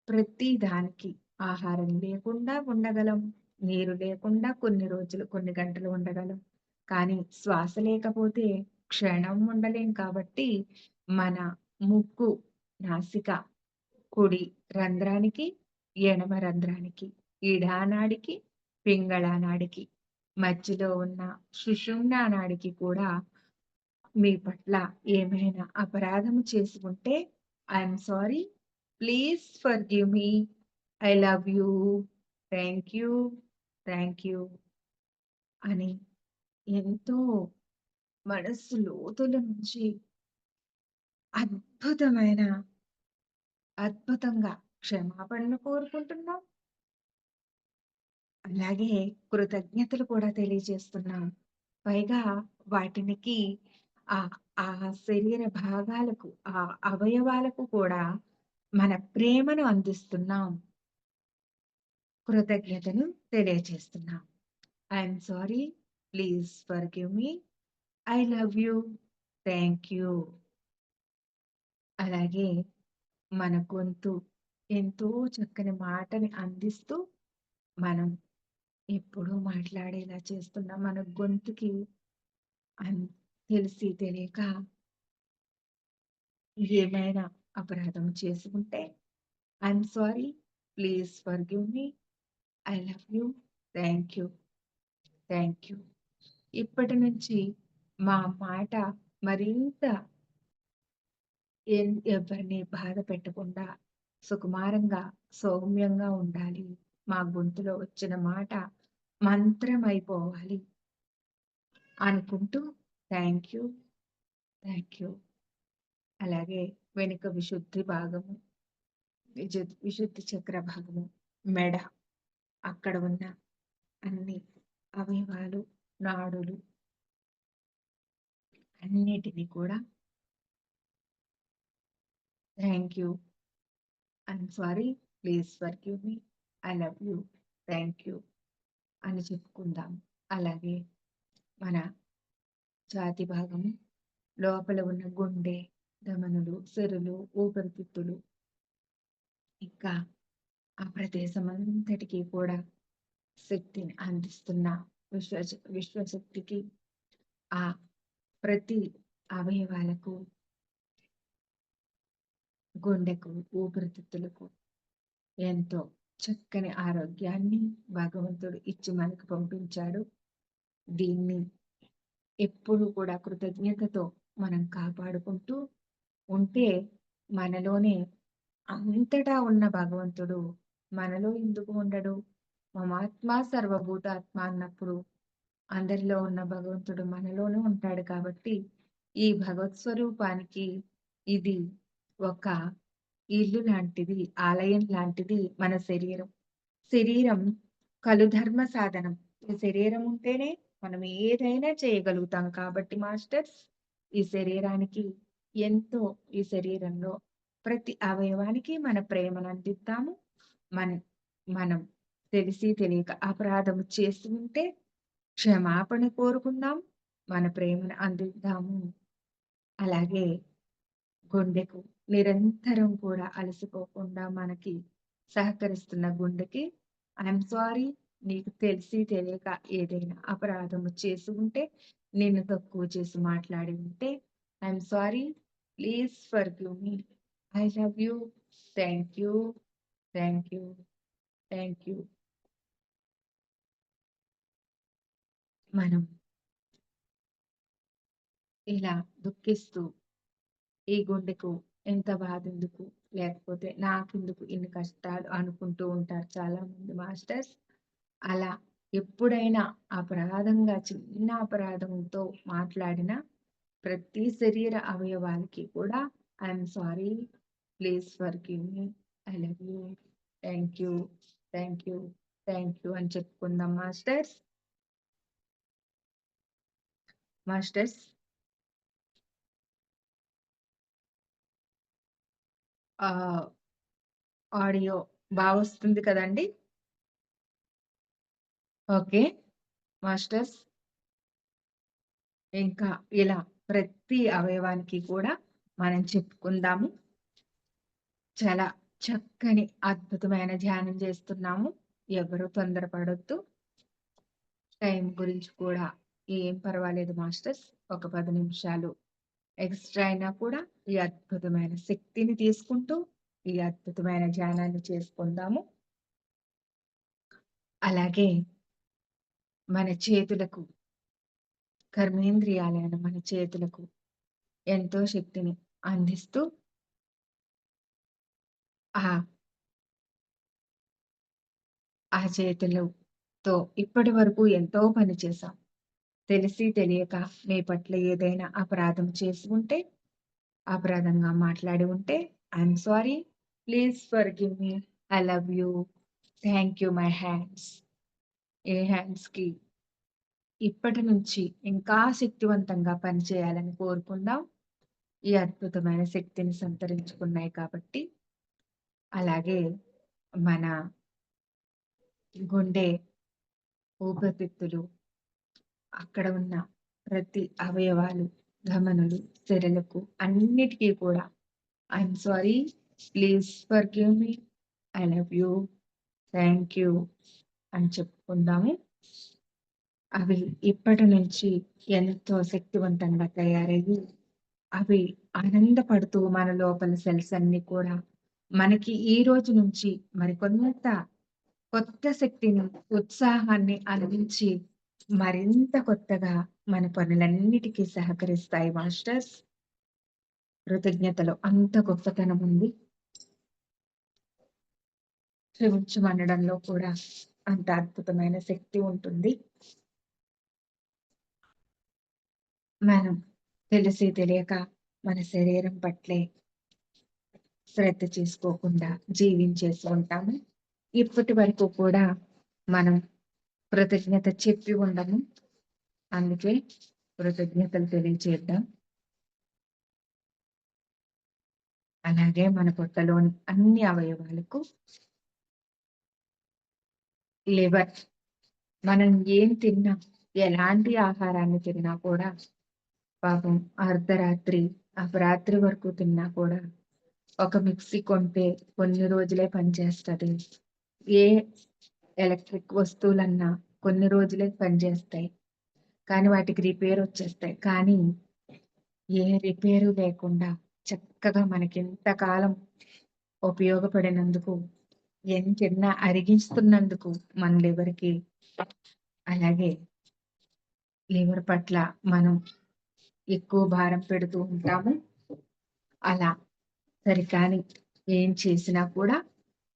ప్రతి దానికి ఆహారం లేకుండా ఉండగలం. నీరు లేకుండా కొన్ని రోజులు, కొన్ని గంటలు ఉండగలం. కానీ శ్వాస లేకపోతే క్షణం ఉండలేం కాబట్టి, మన ముక్కు, నాసిక, కుడి రంధ్రానికి, ఎడమ రంధ్రానికి, ఇడానాడికి, పింగళానాడికి, మధ్యలో ఉన్న సుషుమ్నా నాడికి కూడా మీ పట్ల ఏమైనా అపరాధము చేసి ఉంటే I'm sorry. Please forgive me. I love you. Thank you. Thank you అని ఎంతో మనస్సు లోతుల నుంచి అద్భుతమైన అద్భుతంగా క్షమాపణలు కోరుకుంటున్నాం. అలాగే కృతజ్ఞతలు కూడా తెలియజేస్తున్నాం. పైగా వాటినికి ఆహ్, ఆ శరీర భాగాలకు, ఆ అవయవాలకు కూడా మన ప్రేమను అందిస్తున్నాం. కృతజ్ఞతను తెలియజేస్తున్నాం. I'm sorry. Please forgive me. I love you. Thank you. అలాగే మన గొంతు ఎంతో చక్కని మాటని అందిస్తూ మనం ఎప్పుడూ మాట్లాడేలా చేస్తున్నాం. మన గొంతుకి అన్ తెలిసి తెలియక ఏమైనా అపరాధం చేసి ఉంటే I'm sorry. Please forgive me. I love you. Thank you. Thank you. ఇప్పటి నుంచి మా మాట మరింత ఎవరిని బాధ పెట్టకుండా సుకుమారంగా, సౌమ్యంగా ఉండాలి. మా గొంతులో వచ్చిన మాట మంత్రమైపోవాలి అనుకుంటూ థాంక్ యూ. Thank you. అలాగే వెనుక విశుద్ధి భాగము, విశుద్ధి చక్ర భాగము, మెడ అక్కడ ఉన్న అన్ని అవయవాలు, నాడులు అన్నిటిని కూడా thank you. I'm sorry. Please forgive me. I love you. Thank you అని చెప్పుకుందాం. అలాగే మన ఛాతీ భాగము, లోపల ఉన్న గుండె, ధమనులు, సిరలు, ఊపిరితిత్తులు ఇంకా ఆ ప్రదేశమంతటికి కూడా శక్తిని అందిస్తున్న విశ్వశక్తికి ఆ ప్రతి అవయవాలకు, గుండెకు, ఊపిరితిత్తులకు ఎంతో చక్కని ఆరోగ్యాన్ని భగవంతుడు ఇచ్చి మనకు పంపించాడు. దీన్ని ఎప్పుడు కూడా కృతజ్ఞతతో మనం కాపాడుకుంటూ ఉంటే మనలోనే అంతటా ఉన్న భగవంతుడు మనలో ఎందుకు ఉండడు? మమాత్మ సర్వభూతాత్మ అన్నప్పుడు అందరిలో ఉన్న భగవంతుడు మనలోనే ఉంటాడు కాబట్టి ఈ భగవత్ స్వరూపానికి ఇది ఒక ఇల్లు లాంటిది, ఆలయం లాంటిది మన శరీరం. శరీరం కలుధర్మ సాధనం. ఈ శరీరం ఉంటేనే మనం ఏదైనా చేయగలుగుతాం కాబట్టి మాస్టర్స్ ఈ శరీరానికి ఎంతో ఈ శరీరంలో ప్రతి అవయవానికి మన ప్రేమను అందిద్దాము. మన మనం తెలిసి తెలియక అపరాధం చేసి ఉంటే క్షమాపణ కోరుకుందాం. మన ప్రేమను అందిద్దాము. అలాగే గుండెకు నిరంతరం కూడా అలసిపోకుండా మనకి సహకరిస్తున్న గుండెకి ఐఎమ్ సారీ. నీకు తెలిసి తెలియక ఏదైనా అపరాధము చేసి ఉంటే, నిన్ను తక్కువ చేసి మాట్లాడి ఉంటే I'm sorry. Please forgive me. I love you. Thank you. Thank you. Thank you. మనం ఇలా దుఃఖిస్తూ ఈ గుండెకు ఎంత బాధెందుకు? లేకపోతే నాకెందుకు ఇన్ని కష్టాలు అనుకుంటూ ఉంటారు చాలామంది మాస్టర్స్. అలా ఎప్పుడైనా అపరాధంగా చిన్న అపరాధంతో మాట్లాడిన ప్రతి శరీర అవయవాలకి కూడా I'm sorry. Please forgive me. I love you. Thank you. Thank you. Thank you అని చెప్పుకుందాం మాస్టర్స్. మాస్టర్స్ ఆహ్, ఆడియో వస్తుంది కదండీ! ఓకే. మాస్టర్స్ ఇంకా ఇలా ప్రతి అవయవానికి కూడా మనం చెప్పుకుందాము. చాలా చక్కని అద్భుతమైన ధ్యానం చేస్తున్నాము. ఎవరు తొందరపడొద్దు. టైం గురించి కూడా ఏం పర్వాలేదు మాస్టర్స్. ఒక 10 నిమిషాలు ఎక్స్‌ట్రా అయినా కూడా ఈ అద్భుతమైన శక్తిని తీసుకుంటూ, ఈ అద్భుతమైన ధ్యానాన్ని చేసుకుందాము. అలాగే మన చేతులకు, కర్మేంద్రియాలైన మన చేతులకు ఎంతో శక్తిని అందిస్తూ ఆ ఆ చేతులతో ఇప్పటి వరకు ఎంతో పని చేశాం. తెలిసి తెలియక మీ పట్ల ఏదైనా అపరాధం చేసి ఉంటే, అపరాధంగా మాట్లాడి ఉంటే, I'm sorry. Please forgive me. I love you. Thank you my hands. ఏ హ్యాండ్స్‌కి ఇప్పటి నుంచి ఇంకా శక్తివంతంగా పనిచేయాలని కోరుకుందాం. ఈ అద్భుతమైన శక్తిని సంతరించుకున్నాయి కాబట్టి, అలాగే మన గుండె ఊపిరితిత్తులు, అక్కడ ఉన్న ప్రతి అవయవాలు, ధమనులు, సిరలకు అన్నిటికీ కూడా I'm sorry. Please forgive me. I love you. Thank you అని చెప్పుకుందాము. అవి ఇప్పటి నుంచి ఎంతో శక్తివంతంగా తయారయ్యి, అవి ఆనందపడుతూ మన లోపల సెల్స్ అన్నీ కూడా మనకి ఈ రోజు నుంచి మరికొంత కొత్త శక్తిని, ఉత్సాహాన్ని అందించి మరింత కొత్తగా మన పనులన్నిటికీ సహకరిస్తాయి మాస్టర్స్. కృతజ్ఞతలో అంత గొప్పతనం ఉంది. క్షమించమనడంలో కూడా అంత అద్భుతమైన శక్తి ఉంటుంది. మనం తెలిసి తెలియక మన శరీరం పట్లే శ్రద్ధ చేసుకోకుండా జీవించేసి ఉంటాము. ఇప్పటి వరకు కూడా మనం కృతజ్ఞత చెప్పి ఉండము. అందుకే కృతజ్ఞతలు తెలియచేద్దాం. అలాగే మన పొట్టలోని అన్ని అవయవాలకు లివర్, మనం ఏం తిన్నా, ఎలాంటి ఆహారాన్ని తిన్నా కూడా పాపం అర్ధరాత్రి, అపరాత్రి వరకు తిన్నా కూడా ఒక మిక్సీ కొంటే కొన్ని రోజులే పనిచేస్తది. ఏ ఎలక్ట్రిక్ వస్తువులన్నా కొన్ని రోజులే పనిచేస్తాయి. కానీ వాటికి రిపేర్ వచ్చేస్తాయి. కానీ ఏ రిపేరు లేకుండా చక్కగా మనకింతకాలం ఉపయోగపడినందుకు, ఎంతిన్నా అరిగిస్తున్నందుకు మన లివర్‌కి, అలాగే లివర్ పట్ల మనం ఎక్కువ భారం పెడుతూ ఉంటాము. అలా సరికాని ఏం చేసినా కూడా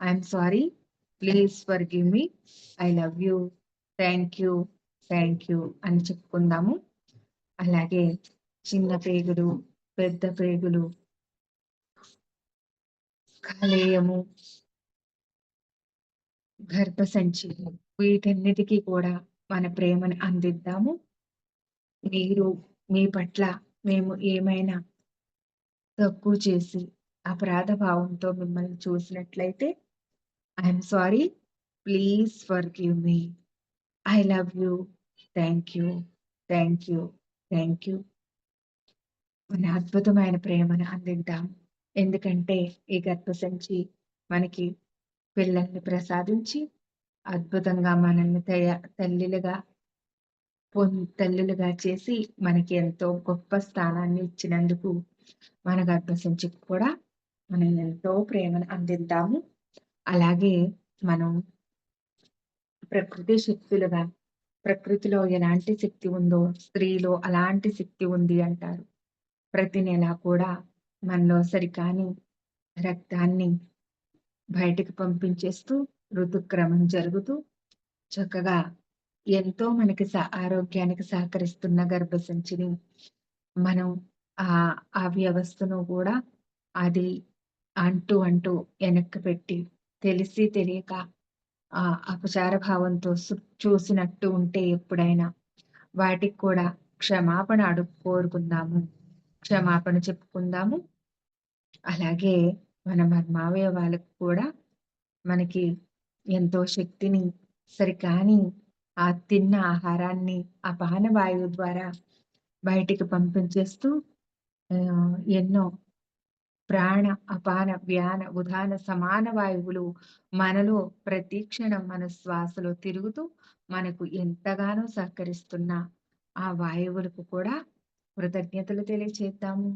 I'm sorry. Please forgive me. I love you. Thank you. Thank you అని చెప్పుకుందాము. అలాగే చిన్న పేగులు, పెద్ద పేగులు, కాలేయము, గర్భసంచి వీటన్నిటికీ కూడా మన ప్రేమను అందిద్దాము. మీరు మీ పట్ల మేము ఏమైనా తక్కువ చేసి అపరాధ భావంతో మిమ్మల్ని చూసినట్లయితే I'm sorry. Please forgive me. I love you. Thank you. Thank you. Thank you. మన అద్భుతమైన ప్రేమను అందిద్దాం. ఎందుకంటే ఈ గర్భసంచి మనకి పిల్లల్ని ప్రసాదించి అద్భుతంగా మనల్ని తల్లులుగా చేసి మనకి ఎంతో గొప్ప స్థానాన్ని ఇచ్చినందుకు మన గర్భసంచికి కూడా మనం ఎంతో ప్రేమను అందిద్దాము. అలాగే మనం ప్రకృతి శక్తులుగా, ప్రకృతిలో ఎలాంటి శక్తి ఉందో స్త్రీలో అలాంటి శక్తి ఉంది అంటారు. ప్రతి నెల కూడా మనలో సరికాని రక్తాన్ని బయటికి పంపించేస్తూ ఋతుక్రమం జరుగుతూ చక్కగా ఎంతో మనకి ఆరోగ్యానికి సహకరిస్తున్న గర్భసంచిని మనం ఆ వ్యవస్థను కూడా అది అంటూ వెనక్కి పెట్టి తెలిసి తెలియక అపచార భావంతో చూసినట్టు ఉంటే ఎప్పుడైనా వాటికి కూడా క్షమాపణ కోరుకుందాము. క్షమాపణ చెప్పుకుందాము. అలాగే మన మర్మావయవాలకు కూడా మనకి ఎంతో శక్తిని సరికాని తిన్న ఆహారాన్ని అపాన వాయువు ద్వారా బయటికి పంపించేస్తూ ఎన్నో ప్రాణ, అపాన, వ్యాన, ఉదాన సమాన వాయువులు మనలో ప్రతి క్షణం మన శ్వాసలో తిరుగుతూ మనకు ఎంతగానో సహకరిస్తున్న ఆ వాయువులకు కూడా కృతజ్ఞతలు తెలియచేద్దాము.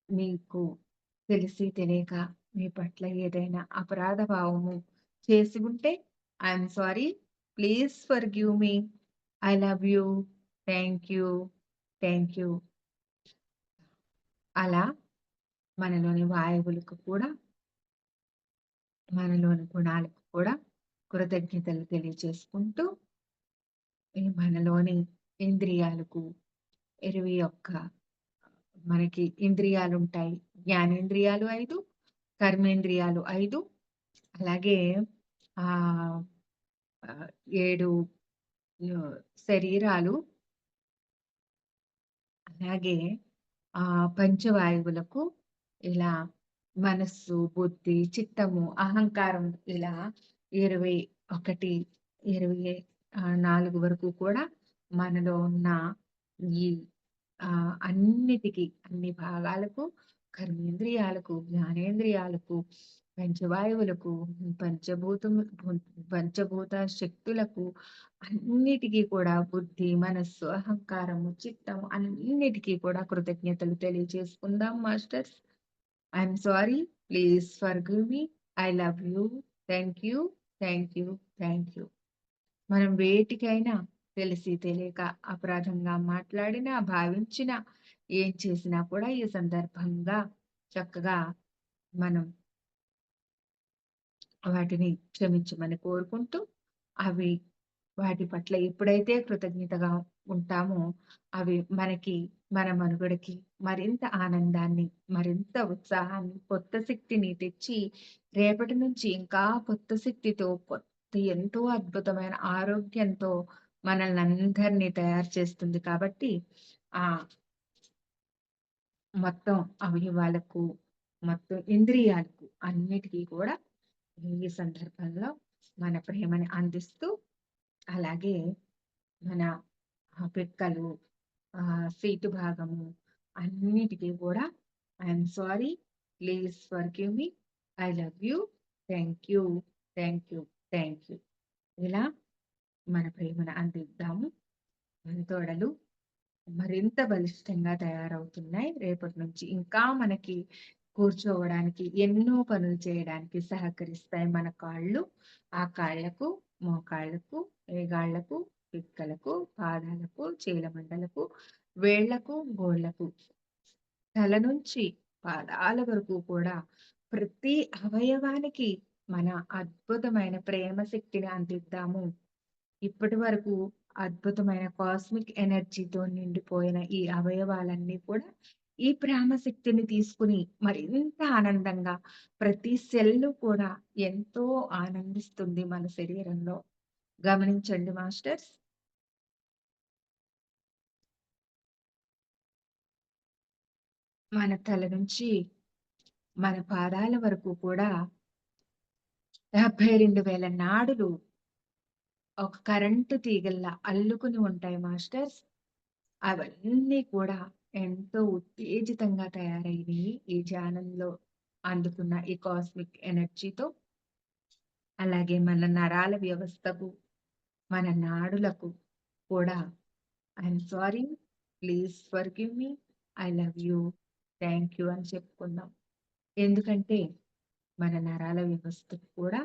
మీకు తెలిసి తెలియక మీ పట్ల ఏదైనా అపరాధ భావము చేసి ఉంటే I'm sorry. Please forgive me. I love you. Thank you. Thank you. అలా మనలోని వాయువులకు కూడా, మనలోని గుణాలకు కూడా కృతజ్ఞతలు తెలియచేసుకుంటూ, మనలోని ఇంద్రియాలకు 21 మనకి ఇంద్రియాలుంటాయి. జ్ఞానేంద్రియాలు 5, కర్మేంద్రియాలు 5, అలాగే ఆహ్, 7 శరీరాలు, అలాగే పంచవాయువులకు ఇలా మనస్సు, బుద్ధి, చిత్తము, అహంకారం ఇలా 21, 24 వరకు కూడా మనలో ఉన్న ఈ అన్ని భాగాలకు, కర్మేంద్రియాలకు, జ్ఞానేంద్రియాలకు, పంచవాయువులకు, పంచభూత శక్తులకు అన్నిటికీ కూడా బుద్ధి, మనస్సు, అహంకారము, చిత్తము అన్నిటికీ కూడా కృతజ్ఞతలు తెలియజేసుకుందాం masters. I'm sorry. Please forgive me. I love you. Thank you. Thank you. Thank you. మనం వేటికైనా తెలిసి తెలియక అపరాధంగా మాట్లాడినా, భావించినా, ఏం చేసినా కూడా ఈ సందర్భంగా చక్కగా మనం వాటిని క్షమించమని కోరుకుంటూ, అవి వాటి పట్ల ఎప్పుడైతే కృతజ్ఞతగా ఉంటామో, అవి మనకి, మన మనుగడకి మరింత ఆనందాన్ని, మరింత ఉత్సాహాన్ని, కొత్త శక్తిని తెచ్చి, రేపటి నుంచి ఇంకా కొత్త శక్తితో, ఎంతో అద్భుతమైన ఆరోగ్యంతో మనల్నందరినీ తయారు చేస్తుంది కాబట్టి, ఆ మొత్తం అవయవాలకు, మొత్తం ఇంద్రియాలకు అన్నిటికీ కూడా ఈ సందర్భంలో మన ప్రేమని అందిస్తూ, అలాగే మన పిక్కలు, సీటు భాగము అన్నిటికీ కూడా I'm sorry, please forgive me, I love you, thank you, thank you, thank you. ఇలా మన ప్రేమను అందిద్దాము. మన తోడలు మరింత బలిష్టంగా తయారవుతున్నాయి. రేపటి నుంచి ఇంకా మనకి కూర్చోవడానికి, ఎన్నో పనులు చేయడానికి సహకరిస్తాయి మన కాళ్ళు. ఆ కాళ్ళకు, మోకాళ్ళకు, ఏగాళ్ళకు, పిక్కలకు, పాదాలకు, చీలమండలకు, వేళ్ళకు, గోళ్ళకు, తల నుంచి పాదాల వరకు కూడా ప్రతి అవయవానికి మన అద్భుతమైన ప్రేమ శక్తిని అందిద్దాము. ఇప్పటి వరకు అద్భుతమైన కాస్మిక్ ఎనర్జీతో నిండిపోయిన ఈ అవయవాలన్నీ కూడా ఈ ప్రేమ శక్తిని తీసుకుని మరింత ఆనందంగా, ప్రతి సెల్లు కూడా ఎంతో ఆనందిస్తుంది మన శరీరంలో. గమనించండి మాస్టర్స్. మన తల నుంచి మన పాదాల వరకు కూడా 72,000 నాడులు ఒక కరెంటు తీగల్లా అల్లుకుని ఉంటాయి మాస్టర్స్. అవన్నీ కూడా ఎంతో ఉత్తేజితంగా తయారైనయి ఈ ధ్యానంలో అందుకున్న ఈ కాస్మిక్ ఎనర్జీతో. అలాగే మన నరాల వ్యవస్థకు, మన నాడులకు కూడా I'm sorry, please forgive me, I love you, thank you అని చెప్పుకుందాం. ఎందుకంటే మన నరాల వ్యవస్థకు కూడా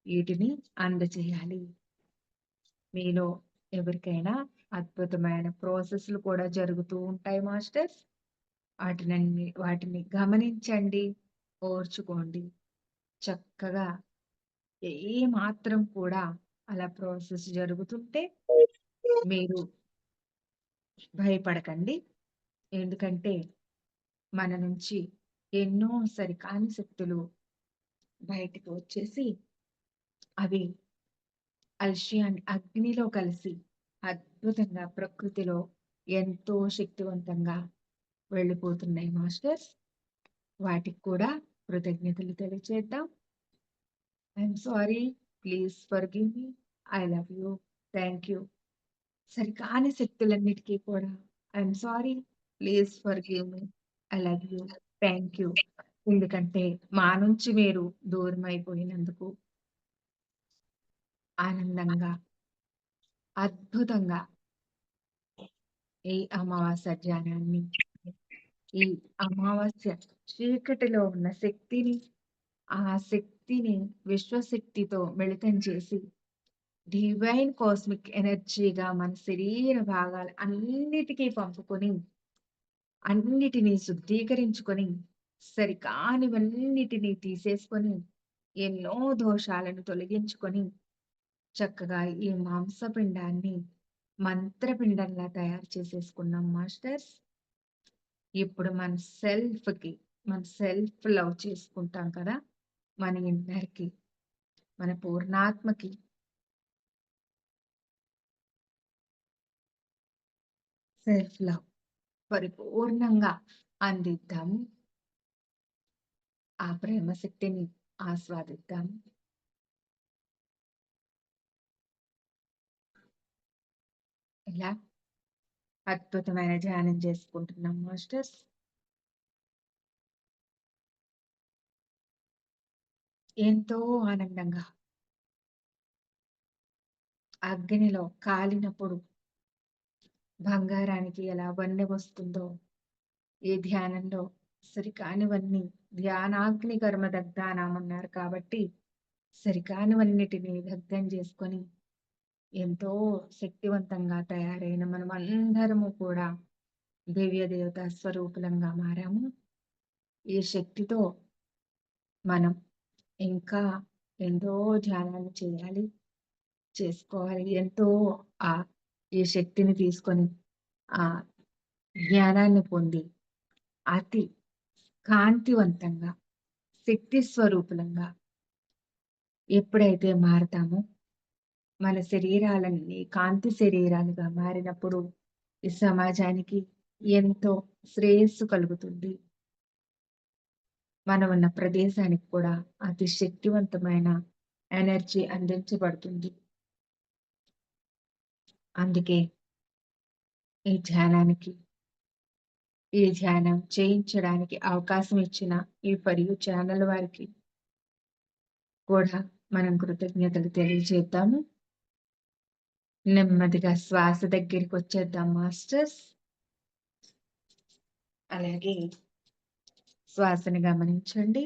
వీటిని అందచేయాలి. మీలో ఎవరికైనా అద్భుతమైన ప్రాసెస్‌లు కూడా జరుగుతూ ఉంటాయి మాస్టర్స్. వాటిని గమనించండి, ఓర్చుకోండి. చక్కగా ఏ మాత్రం కూడా అలా ప్రాసెస్ జరుగుతుంటే మీరు భయపడకండి. ఎందుకంటే మన నుంచి ఎన్నో సరికాని శక్తులు బయటికి వచ్చేసి, అవి అల్షియాని అగ్నిలో కలిసి అద్భుతంగా ప్రకృతిలో ఎంతో శక్తివంతంగా వెళ్ళిపోతున్నాయి మాస్టర్స్. వాటికి కూడా కృతజ్ఞతలు తెలియచేద్దాం. I'm sorry, please forgive me, I love you, thank you. సరికాని శక్తులన్నిటికీ కూడా I'm sorry, please forgive me, I love you, thank you. ఎందుకంటే మా నుంచి మీరు దూరం అయిపోయినందుకు ఆనందంగా, అద్భుతంగా ఈ అమావాస్య ధ్యానాన్ని, ఈ అమావాస్య చీకటిలో ఉన్న శక్తిని, ఆ శక్తిని విశ్వశక్తితో మిళితం చేసి డివైన్ కాస్మిక్ ఎనర్జీగా మన శరీర భాగాలు అన్నిటికీ పంపుకొని, అన్నిటినీ శుద్ధీకరించుకొని, సరికానివన్నిటినీ తీసేసుకొని, ఎన్నో దోషాలను తొలగించుకొని, చక్కగా ఈ మాంసపిండాన్ని మంత్రపిండంలా తయారు చేసేసుకున్నాం మాస్టర్స్. ఇప్పుడు మన సెల్ఫ్ లవ్ చేసుకుంటాం కదా, మన ఇన్నర్‌కి, మన పూర్ణాత్మకి సెల్ఫ్ లవ్ పరిపూర్ణంగా అందిద్దాము. ఆ ప్రేమ శక్తిని ఆస్వాదిద్దాము. ఇలా అద్భుతమైన ధ్యానం చేసుకుంటున్నాం మాస్టర్స్. ఎంతో ఆనందంగా అగ్నిలో కాలినప్పుడు బంగారానికి ఎలా వన్నె వస్తుందో, ఈ ధ్యానంలో సరికానివన్నీ ధ్యానాగ్ని కర్మ దగ్ధానాం అన్నారు కాబట్టి, సరికానివన్నిటిని దగ్ధం చేసుకొని ఎంతో శక్తివంతంగా తయారైన మనమందరము కూడా దివ్య దేవతా స్వరూపులంగా మారాము. ఈ శక్తితో మనం ఇంకా ఎంతో ధ్యానాలు చేయాలి, చేసుకోవాలి. ఎంతో ఈ శక్తిని తీసుకొని ఆ జ్ఞానాన్ని పొంది అతి కాంతివంతంగా, శక్తి స్వరూపులంగా ఎప్పుడైతే మారతామో, మన శరీరాలన్నీ కాంతి శరీరాలుగా మారినప్పుడు ఈ సమాజానికి ఎంతో శ్రేయస్సు కలుగుతుంది. మనం ఉన్న ప్రదేశానికి కూడా అతి శక్తివంతమైన ఎనర్జీ అందించబడుతుంది. అందుకే ఈ ధ్యానం చేయించడానికి అవకాశం ఇచ్చిన ఈ ఫర్ ఛానల్ వారికి కూడా మనం కృతజ్ఞతలు తెలియజేద్దాము. నెమ్మదిగా శ్వాస దగ్గరికి వచ్చేద్దాం మాస్టర్స్. అలాగే శ్వాసను గమనించండి.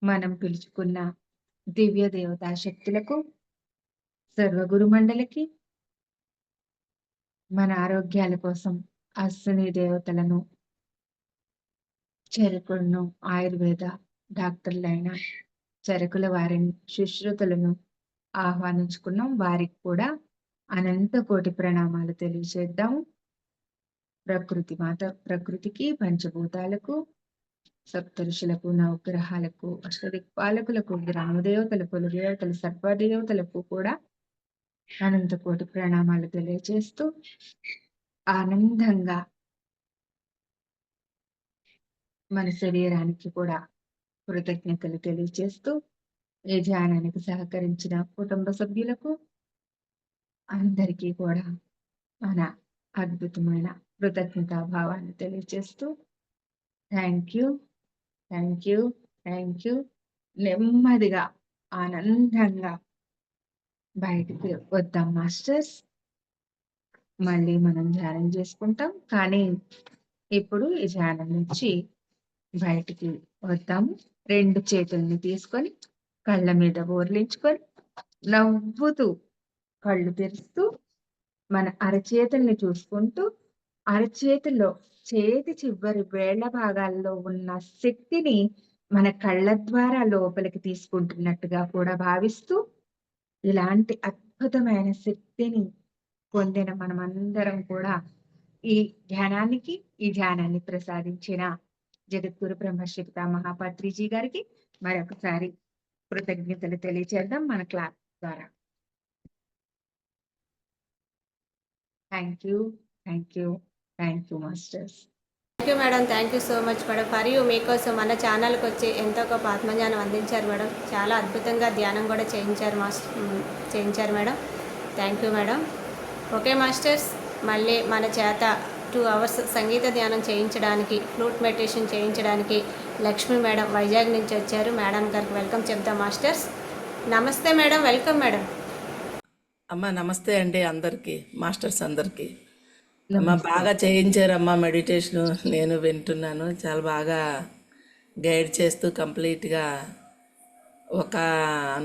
మనం పిలుచుకున్న దివ్య దేవతా శక్తులకు, సర్వగురు మండలికి, మన ఆరోగ్యాల కోసం అశ్విని దేవతలను, చెరుకులను, ఆయుర్వేద డాక్టర్లైన చెరుకుల వారిని, సుశ్రుతులను ఆహ్వానించుకున్నాం. వారికి కూడా అనంత కోటి ప్రణామాలు తెలియజేద్దాము. ప్రకృతికి, పంచభూతాలకు, సప్తఋషులకు, నవగ్రహాలకు, అష్టదిక్పాలకులకు, గ్రామదేవతలకు, కులదేవతలు, సర్వదేవతలకు కూడా అనంత కోటి ప్రణామాలు తెలియజేస్తూ ఆనందంగా మన శరీరానికి కూడా కృతజ్ఞతలు తెలియజేస్తూ ఈ ధ్యానానికి సహకరించిన కుటుంబ సభ్యులకు అందరికీ కూడా మన అద్భుతమైన కృతజ్ఞతా భావాన్ని తెలియజేస్తూ థ్యాంక్ యూ. నెమ్మదిగా ఆనందంగా బయటికి వద్దాం మాస్టర్స్. మళ్ళీ మనం ధ్యానం చేసుకుంటాం, కానీ ఇప్పుడు ఈ ధ్యానం నుంచి బయటికి వద్దాము. 2 చేతుల్ని తీసుకొని కళ్ళ మీద బోర్లించుకొని నవ్వుతూ కళ్ళు తెరుస్తూ మన అరచేతుల్ని చూసుకుంటూ, అరచేతుల్లో చేతి చివరి వేళ్ల భాగాల్లో ఉన్న శక్తిని మన కళ్ళ ద్వారా లోపలికి తీసుకుంటున్నట్టుగా కూడా భావిస్తూ, ఇలాంటి అద్భుతమైన శక్తిని పొందిన మనమందరం కూడా ఈ ధ్యానాన్ని ప్రసాదించిన జగద్గురు బ్రహ్మర్షి పితామహ పత్రిజీ గారికి మరొకసారి కృతజ్ఞతలు తెలియజేద్దాం మన క్లాస్ ద్వారా. Thank you masters. Thank you madam. Thank you so much madam. For you మీకోసం మన ఛానల్కి వచ్చి ఎంతో గొప్ప ఆత్మజ్ఞానం అందించారు మేడం. చాలా అద్భుతంగా ధ్యానం కూడా చేయించారు madam. Thank you madam. Okay masters, మళ్ళీ మన చేత 2 అవర్స్ సంగీత ధ్యానం చేయించడానికి, ఫ్లూట్ మెడిటేషన్ చేయించడానికి లక్ష్మి మేడం వైజాగ్ నుంచి వచ్చారు. మేడం గారికి వెల్కమ్ చెప్దాం మాస్టర్స్. నమస్తే మేడం, వెల్కమ్ మేడం. అమ్మ నమస్తే అండి అందరికీ, మాస్టర్స్ అందరికీ. అమ్మ బాగా చేయించారమ్మా మెడిటేషను, నేను వింటున్నాను. చాలా బాగా గైడ్ చేస్తూ కంప్లీట్గా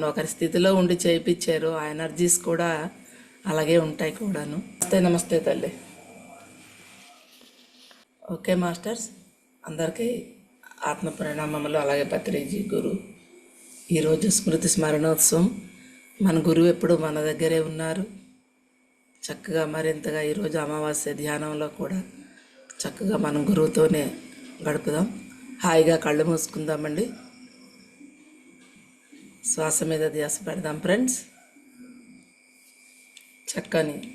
ఒకరి స్థితిలో ఉండి చేయించారు. ఆ ఎనర్జీస్ కూడా అలాగే ఉంటాయి కూడాను. నమస్తే తల్లి. ఓకే మాస్టర్స్, అందరికీ ఆత్మ ప్రణామములు. అలాగే పత్రిజీ గురు, ఈరోజు స్మృతి స్మరణోత్సవం. మన గురువు ఎప్పుడు మన దగ్గరే ఉన్నారు. చక్కగా మరింతగా ఈరోజు అమావాస్య ధ్యానంలో కూడా చక్కగా మనం గురువుతోనే గడుపుదాం. హాయిగా కళ్ళు మూసుకుందామండి. శ్వాస మీద ధ్యాస పెడదాం ఫ్రెండ్స్. చక్కని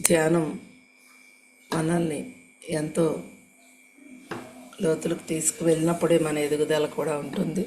ధ్యానం మనల్ని ఎంతో లోతులకు తీసుకువెళ్ళినప్పుడే మన ఎదుగుదల కూడా ఉంటుంది.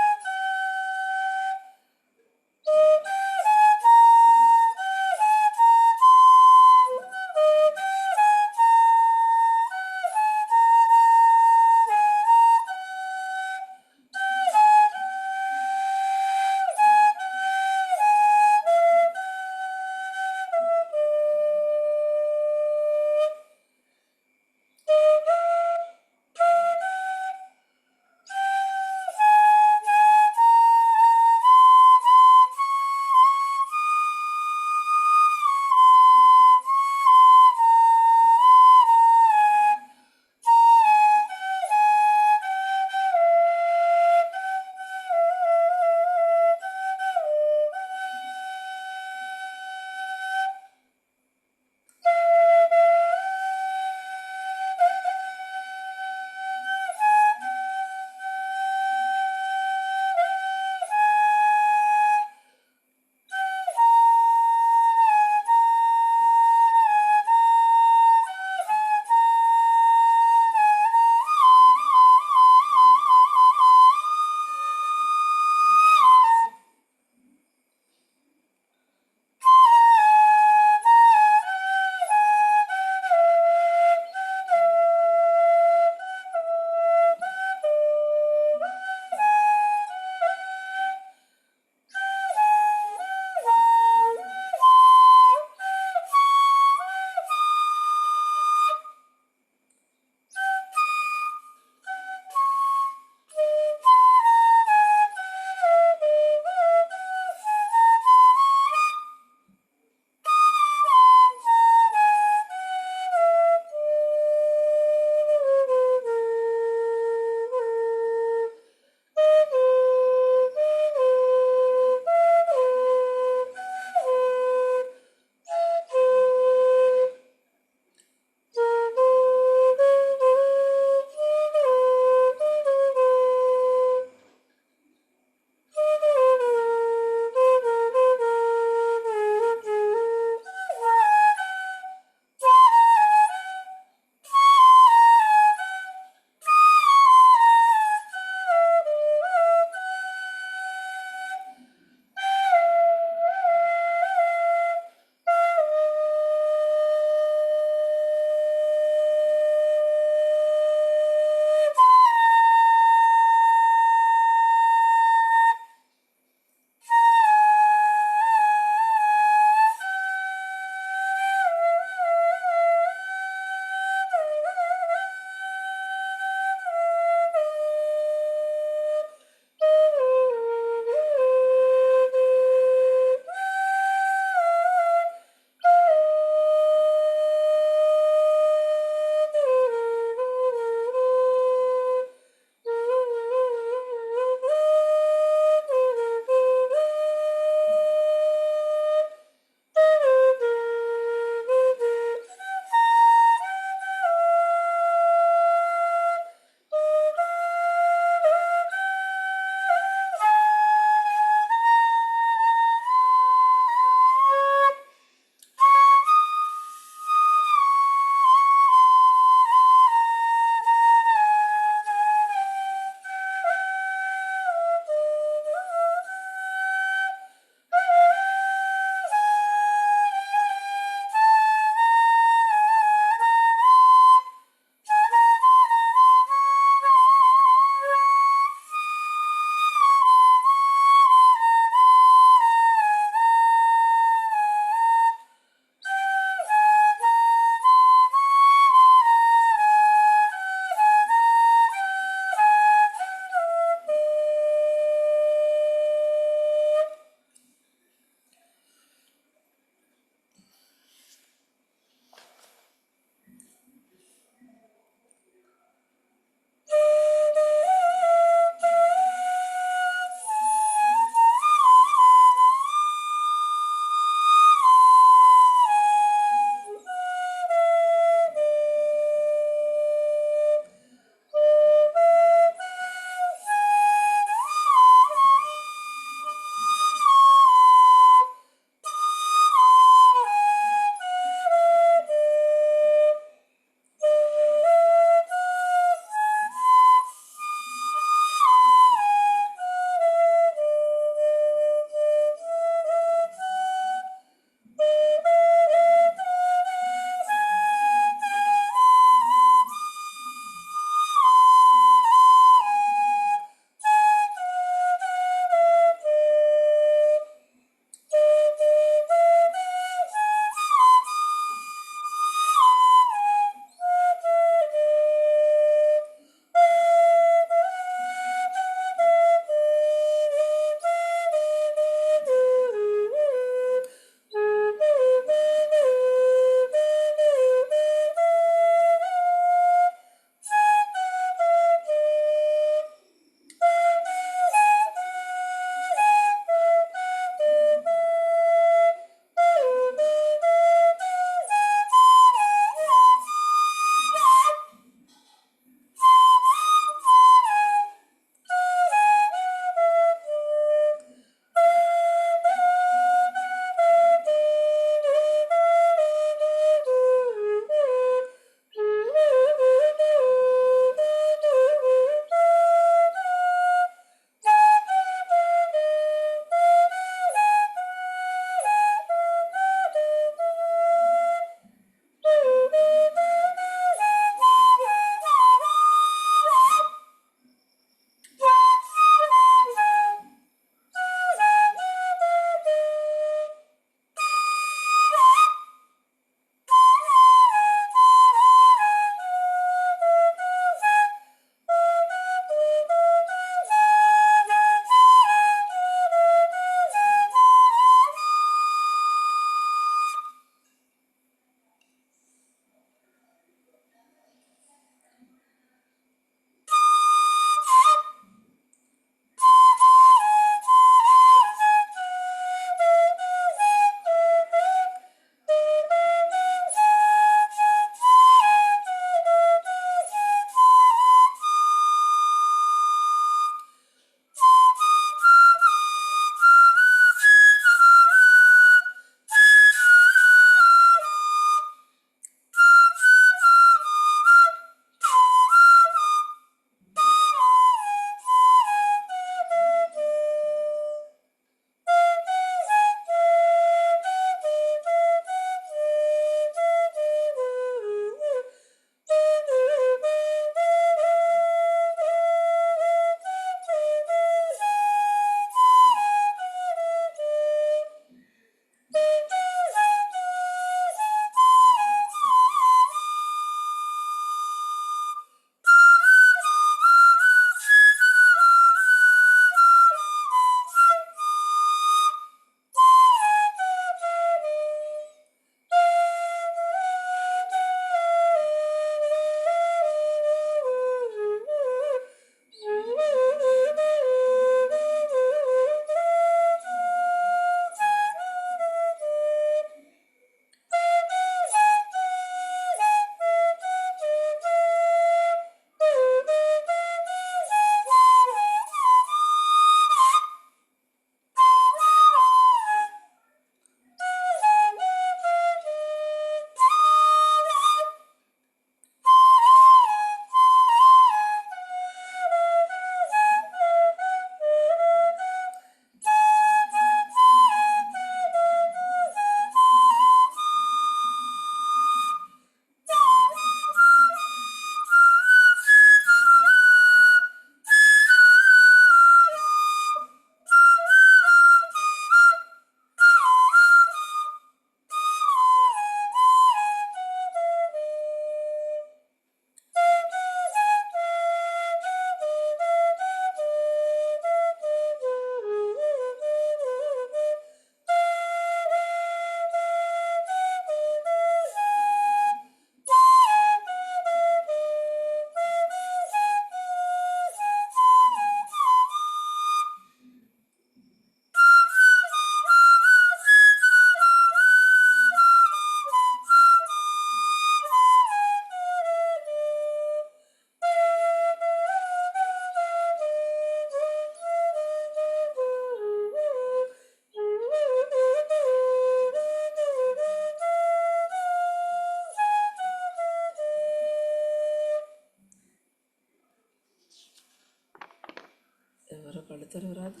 తెరవరు కళ్ళు తెరవరాదు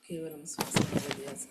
కేవలం శ్వాస ధ్యాస.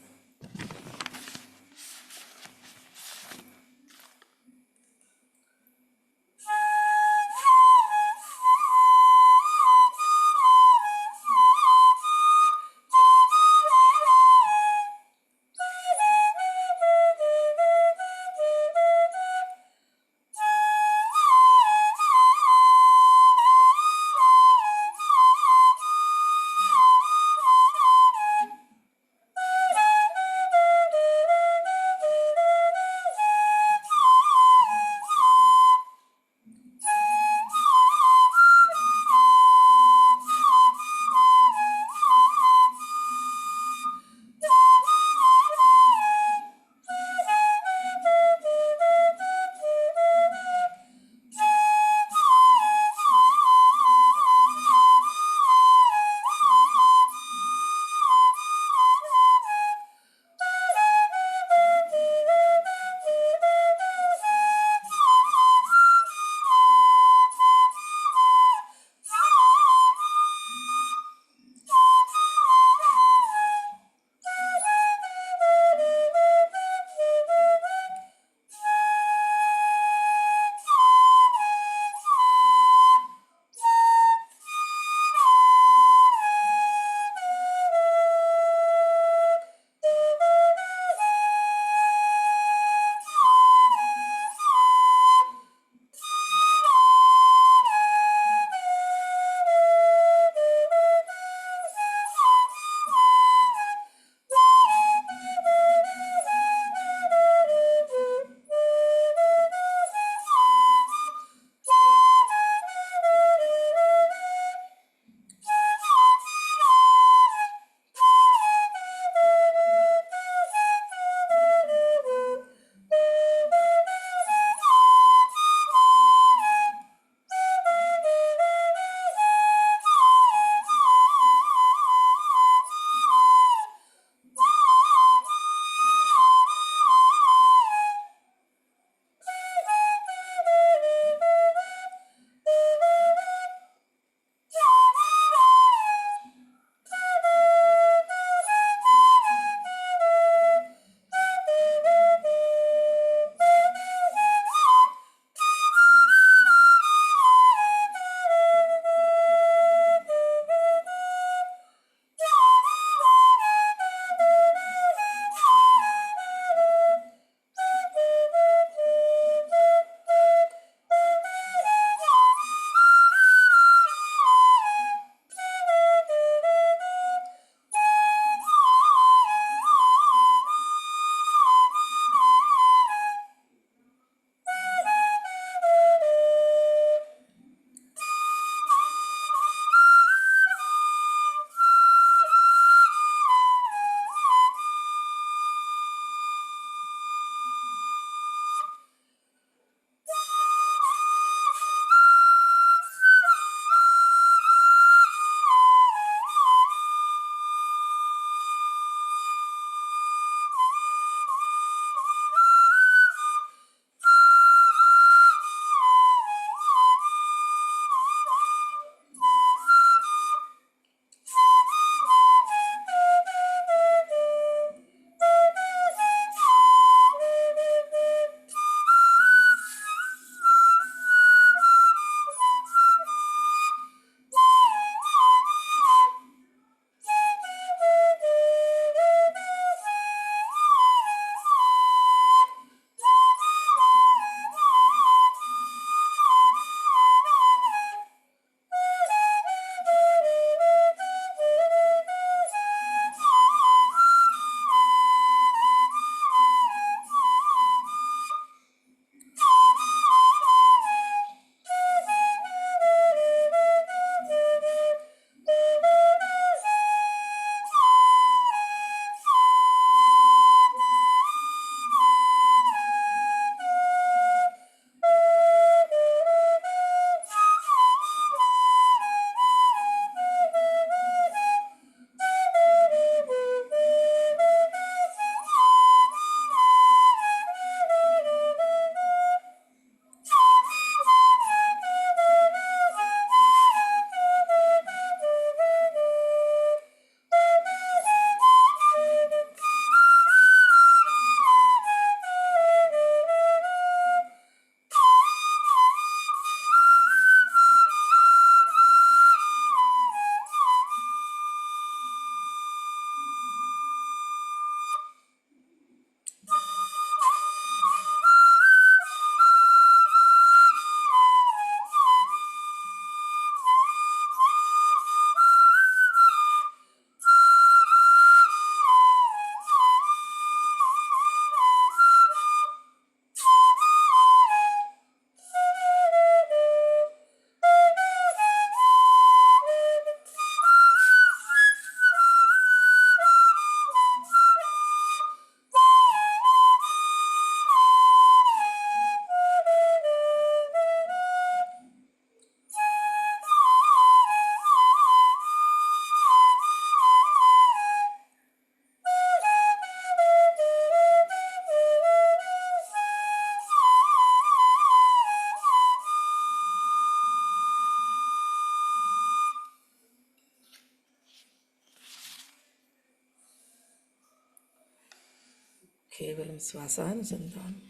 కేవలం శ్వాసానుసంధానం.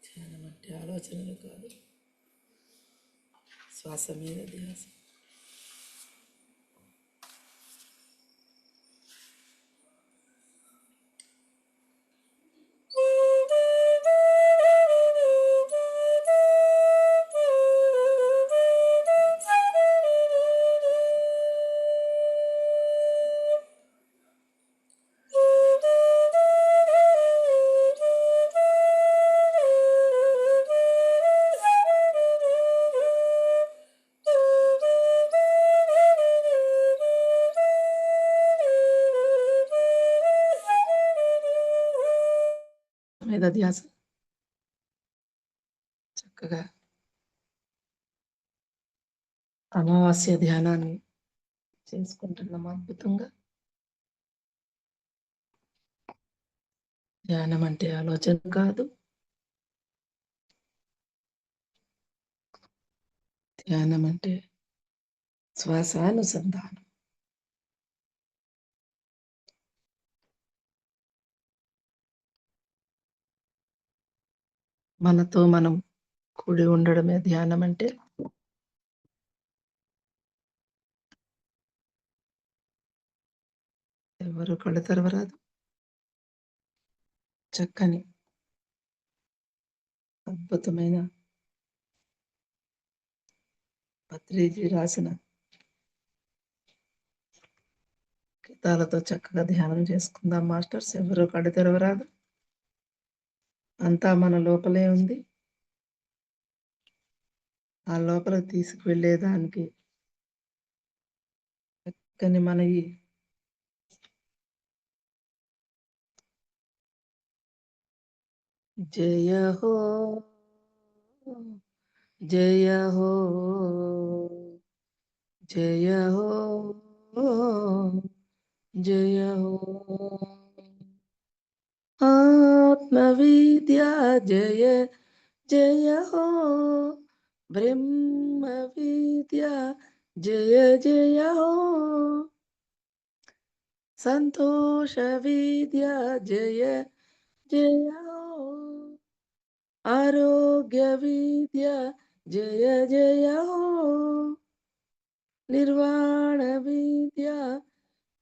ధ్యానం అంటే ఆలోచనలు కాదు, శ్వాస మీద ధ్యాస. మీద ధ్యాస చక్కగా అమావాస్య ధ్యానాన్ని చేసుకుంటున్నాం అద్భుతంగా. ధ్యానం అంటే ఆలోచన కాదు, ధ్యానం అంటే శ్వాసానుసంధానం. మనతో మనం కూడి ఉండడమే ధ్యానం అంటే. ఎవరు కళ్ళు తెరవరాదు. చక్కని అద్భుతమైన పత్రిజీ రాసిన గీతాలతో చక్కగా ధ్యానం చేసుకుందాం మాస్టర్స్. ఎవరు కళ్ళు తెరవరాదు, అంతా మన లోపలే ఉంది. ఆ లోపల తీసుకువెళ్ళేదానికి చక్కని మన ఈ జయ హో జయ హో జయ హో జయ హో ఆత్మవిద్యా జయ జయ హో బ్రహ్మ విద్యా జయ జయ హో సంతోష విద్యా జయ జయ హో ఆరోగ్య విద్యా జయ జయ హో నిర్వాణ విద్యా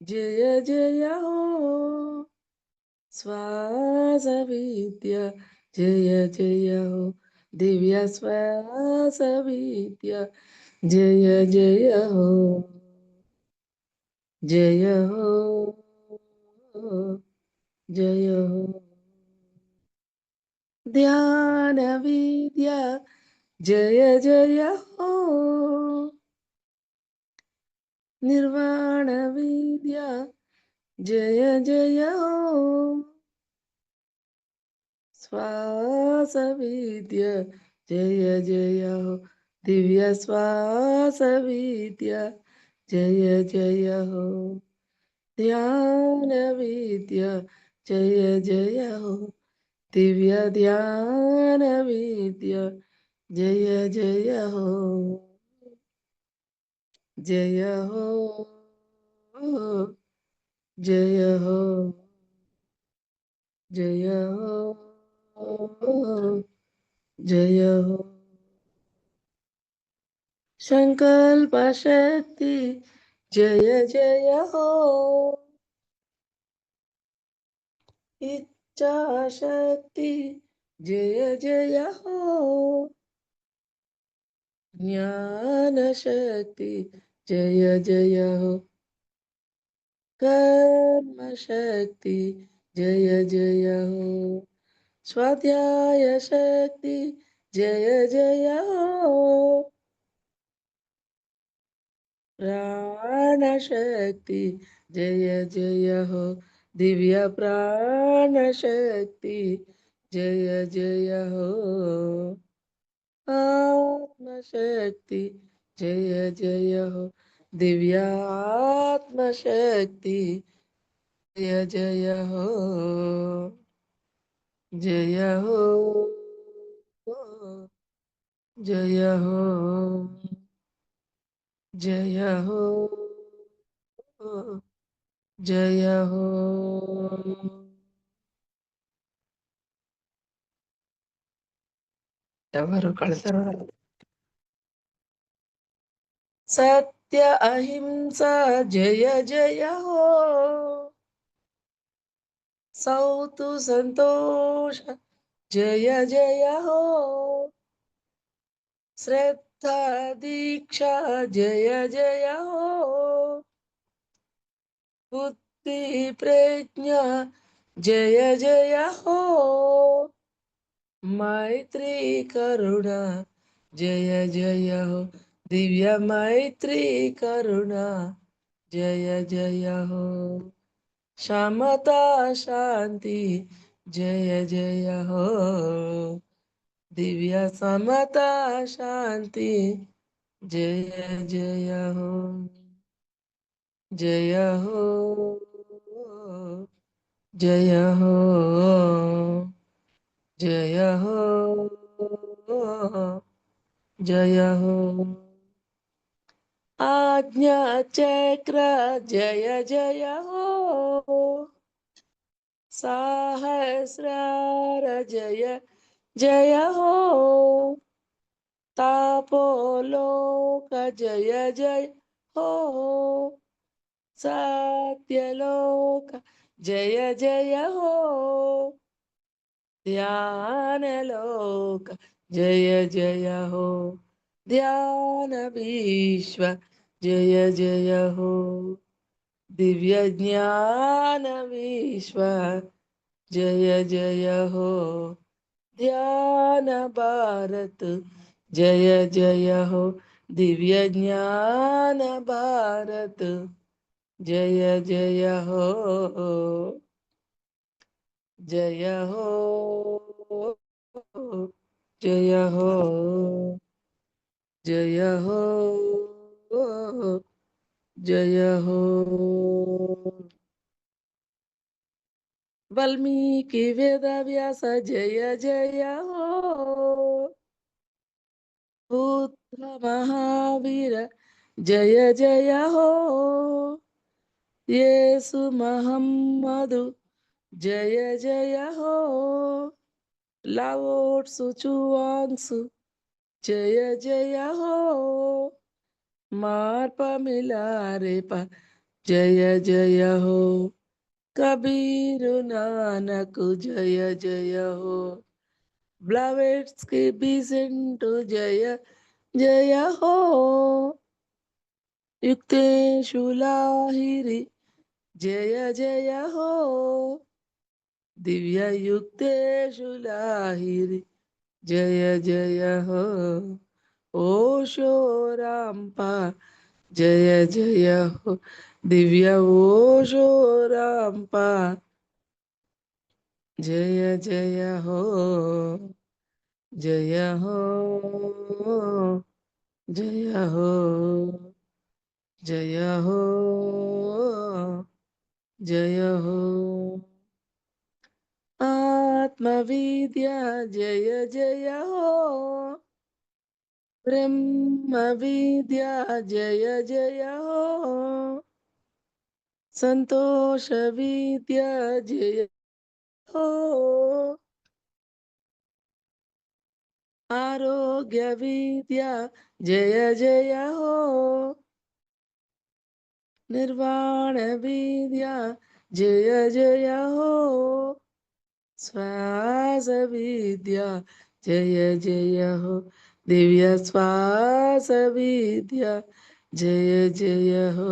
జయ జయ హో శ్వాస విద్య జయ జయ హో దివ్య శ్వాస విద్య జయ జయ హో జయ హో జయ హో ధ్యాన విద్య జయ జయ హో నిర్వాణ విద్య జయ జయ హో శ్వాస విద్య జయ జయ హో దివ్య శ్వాస విద్య జయ జయ హో ధ్యాన విద్య జయ జయ హో దివ్య ధ్యాన విద్య జయ జయ హో జయ హో జయ హో జయ హో జయ హో సంకల్ప శక్తి జయ జయ హో ఇచ్చా శక్తి జయ జయ హో జ్ఞాన శక్తి జయ జయ హో कर्म शक्ति जय जय हो स्वाध्याय शक्ति जय जय हो प्राण शक्ति जय जय हो दिव्य प्राण शक्ति जय जय हो आत्म शक्ति जय जय हो दिव्य आत्म शक्ति जय जय हो जय हो जय हो जय हो జయ హో. ఎవరు కడతారు? సత్య అహింస జయ జయ హో. సౌతు సంతోష జయ జయ హో. శ్రద్ధ దీక్ష జయ జయ హో. బుద్ధి ప్రజ్ఞ జయ జయ హో. మైత్రి కరుణ జయ జయ హో. దివ్య మైత్రి కరుణ జయ జయ హో. సమతా శాంతి జయ జయ హో. దివ్య సమతా శాంతి జయ జయ హో. జయ హో. జయ హో. జయ హో. జయ హో. ఆజ్ఞా చక్ర జయ జయ హో. సహస్రార జయ జయ హో. तापोलोक जय जय हो. सत्यलोक जय जय हो. ध्यानलोक जय जय हो. ध्यान विश्व जय जय हो. दिव्य ज्ञान विश्व जय जय हो. ध्यान भारत जय जय हो. दिव्य ज्ञान भारत जय जय हो. जय हो. जय हो. जय हो. जय हो. वाल्मीकि वेद व्यास जय जय हो. बुद्ध महावीर जय जय हो. येसु मोहम्मदु जय जय हो. लाओत्सु चुआंग्सु जय जय हो. मार्प मिलारेपा जय जय हो. कबीर नानक जय जय हो. ब्लावेट्स्की बिसेंटु जय जय हो. युक्तेषु लाहिरि जय जय हो. दिव्य युक्तेषु लाहिरि जय जय हो. ओशो रामपा जय जय हो. दिव्य ओशो रामपा जय जय हो. जय हो. जय हो. जय हो. जय हो. आत्मविद्या जय जय हो. ब्रह्म विद्या जय जय हो. संतोष विद्या जय हो. आरोग्य विद्या जय जय हो. निर्वाण विद्या जय जय हो. श्वास विद्या जय जय हो. दिव्य श्वास विद्या जय जय हो.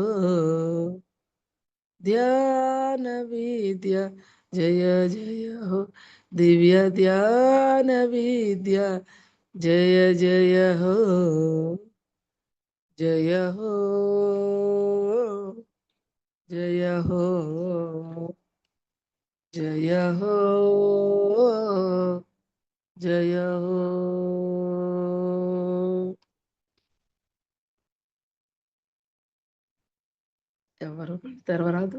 ध्यान विद्या जय जय हो. दिव्य ध्यान विद्या जय जय हो. जय हो. जय हो. जय हो. जय हो. ఎవరు తెరవరాదు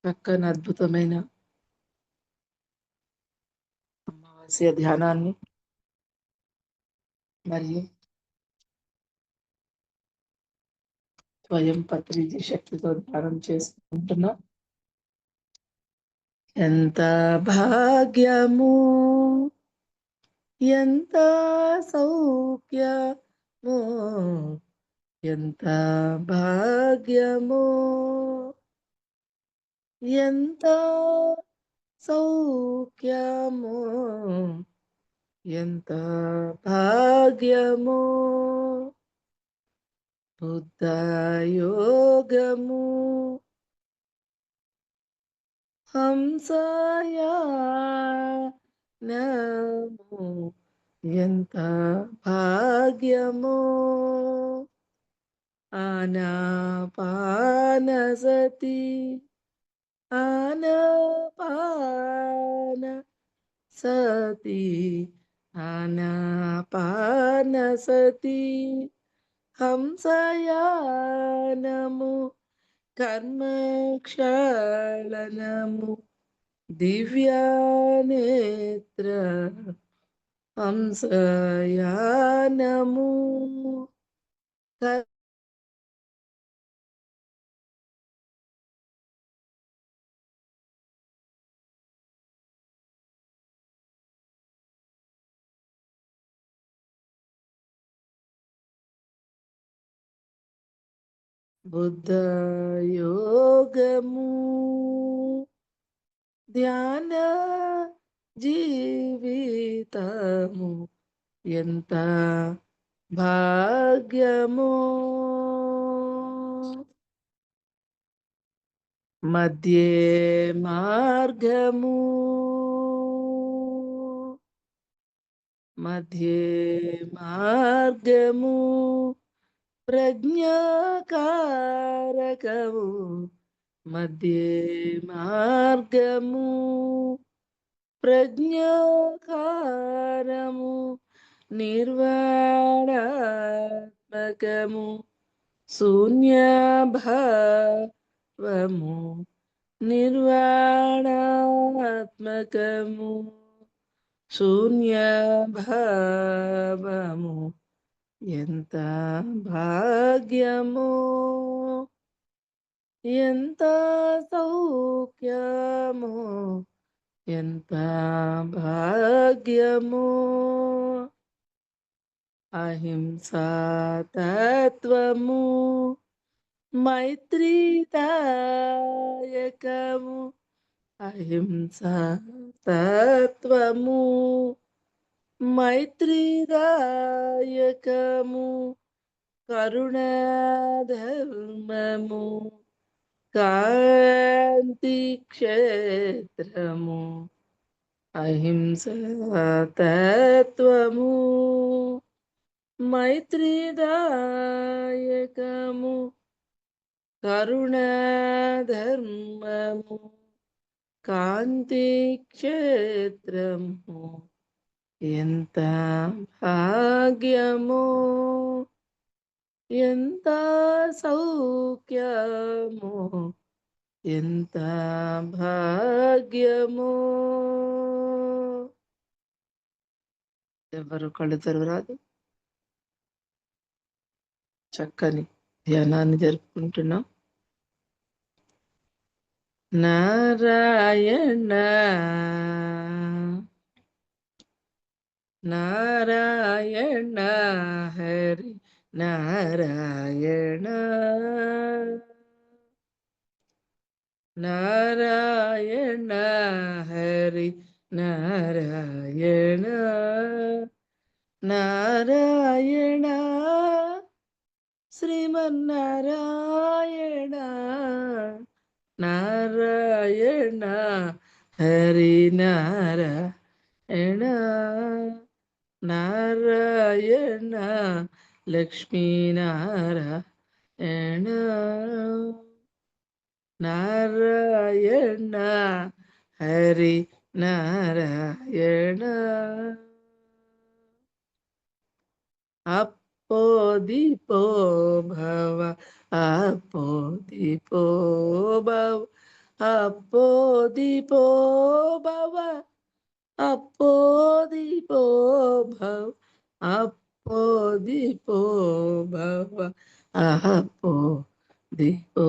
చక్కని అద్భుతమైన అమావాస్య ధ్యానాన్ని మరియు స్వయం పత్రిజీ శక్తితో ధ్యానం చేసుకుంటున్నాం. ఎంత భాగ్యము, ఎంత సౌఖ్యము, ఎంత భాగ్యము, ఎంత సౌఖ్యము, ఎంత భాగ్యము, బుద్ధ యోగము హంసయానము ఎంత భాగ్యము, ఆనాపానసతి ఆనాపాన సతి ఆనాపానసతి హంసయానము కర్మక్షాళనము దివ్యానేత్ర హంసయానము బుద్ధ యోగము ధ్యాన జీవితము ఎంత భాగ్యము, మధ్యే మార్గము మధ్యే మార్గము ప్రజ్ఞాకారకము మధ్యే మార్గము ప్రజ్ఞాకారము నిర్వాణాత్మకము శూన్యభావము నిర్వాణాత్మకము శూన్యభావము ఎంత భాగ్యము, ఎంత సౌఖ్యము, ఎంత భాగ్యము, అహింసా తత్వము మైత్రీదాయకము అహింసా తత్వము మైత్రీదాయకము కరుణాధర్మము కాంతి క్షేత్రము అహింసా తత్వము మైత్రీదాయకము కరుణాధర్మము కాంతి క్షేత్రము ఎంత భాగ్యము, ఎంత సౌఖ్యము, ఎంత భాగ్యము. ఎవరు కళ్ళు తెరవరాదు. చక్కని ధ్యానాన్ని జరుపుకుంటున్నాం. నారాయణ నారాయణ హరి నారాయణ నారాయణ హరి నారాయణ నారాయణ శ్రీమన్నారాయణ నారాయణ హరి నారాయణ నారాయణ లక్ష్మీనారాయణ నారాయణ హరి నారాయణ అపోదిపో భవ అపోదిపో భవ అపోదిపో భవ అపోదిపో భవ అపోదిపో భవ అపో దివో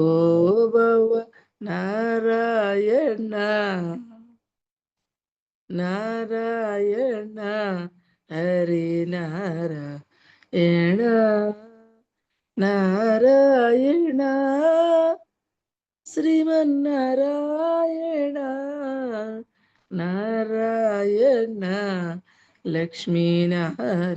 భవ నారాయణ నారాయణ హరి నారాయణ నారాయణ శ్రీమన్నారాయణ నారాయణ లక్ష్మీనారాయణ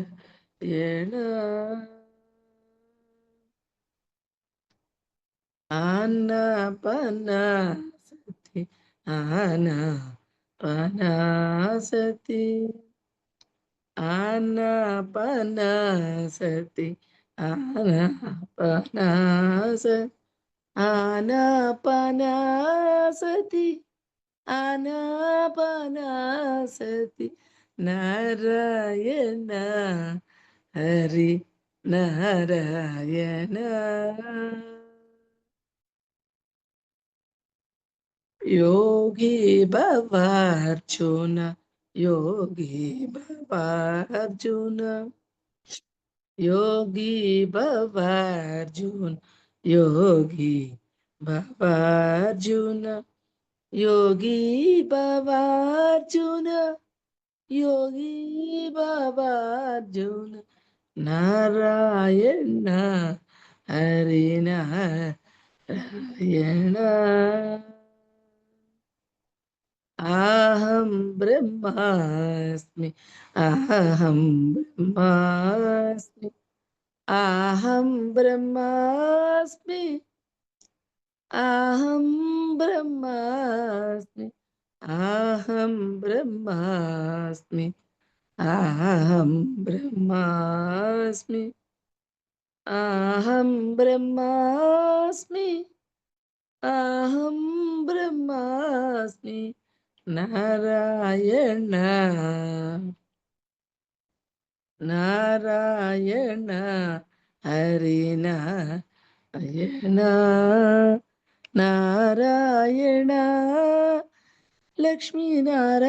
ఆనాపానసతి ఆనాపానసతి ఆనాపానసతి ఆనాపానసతి ఆనాపానసతి ఆనాపానసతి నారాయణ హరి నారాయణ యోగి భవార్జున యోగి భవార్జున యోగి భవార్జున యోగి భవార్జున యోగి భవార్జున యోగి భవార్జున నారాయణ హరి నారాయణ అహం బ్రహ్మాస్మి అహం బ్రహ్మాస్మి అహం బ్రహ్మాస్మి అహం బ్రహ్మాస్మి అహం బ్రహ్మాస్మి అహం బ్రహ్మాస్మి అహం బ్రహ్మాస్మి అహం బ్రహ్మాస్మి నారాయణ నారాయణ హరి నారాయణ నారాయణ లక్ష్మీనారాయణ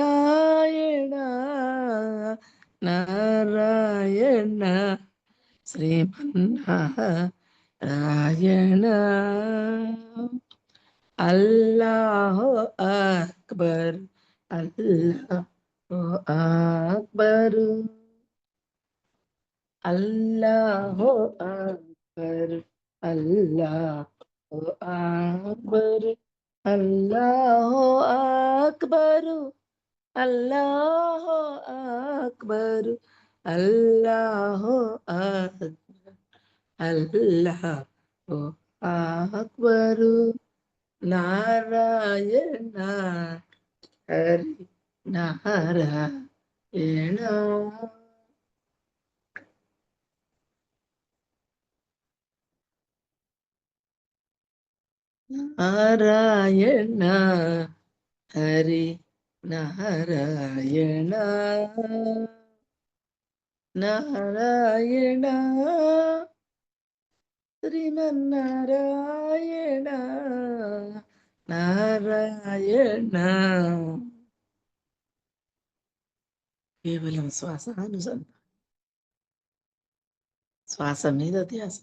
నారాయణ శ్రీమన్నారాయణ అల్లాహు అక్బర్ అల్లాహు అక్బర్ అల్లాహు అక్బర్ అల్లాహు అక్బర్ అల్లాహు అక్బర్ అల్లాహు అక్బర్ అల్లాహు అక్బర్ అల్లాహు అక్బర్ నారాయణ హరి నారాయణ నారాయణ హరి నారాయణ నారాయణ శ్రీమన్నారాయణ నారాయణ కేవలం శ్వాసానుసంధానం శ్వాస మీద ధ్యాస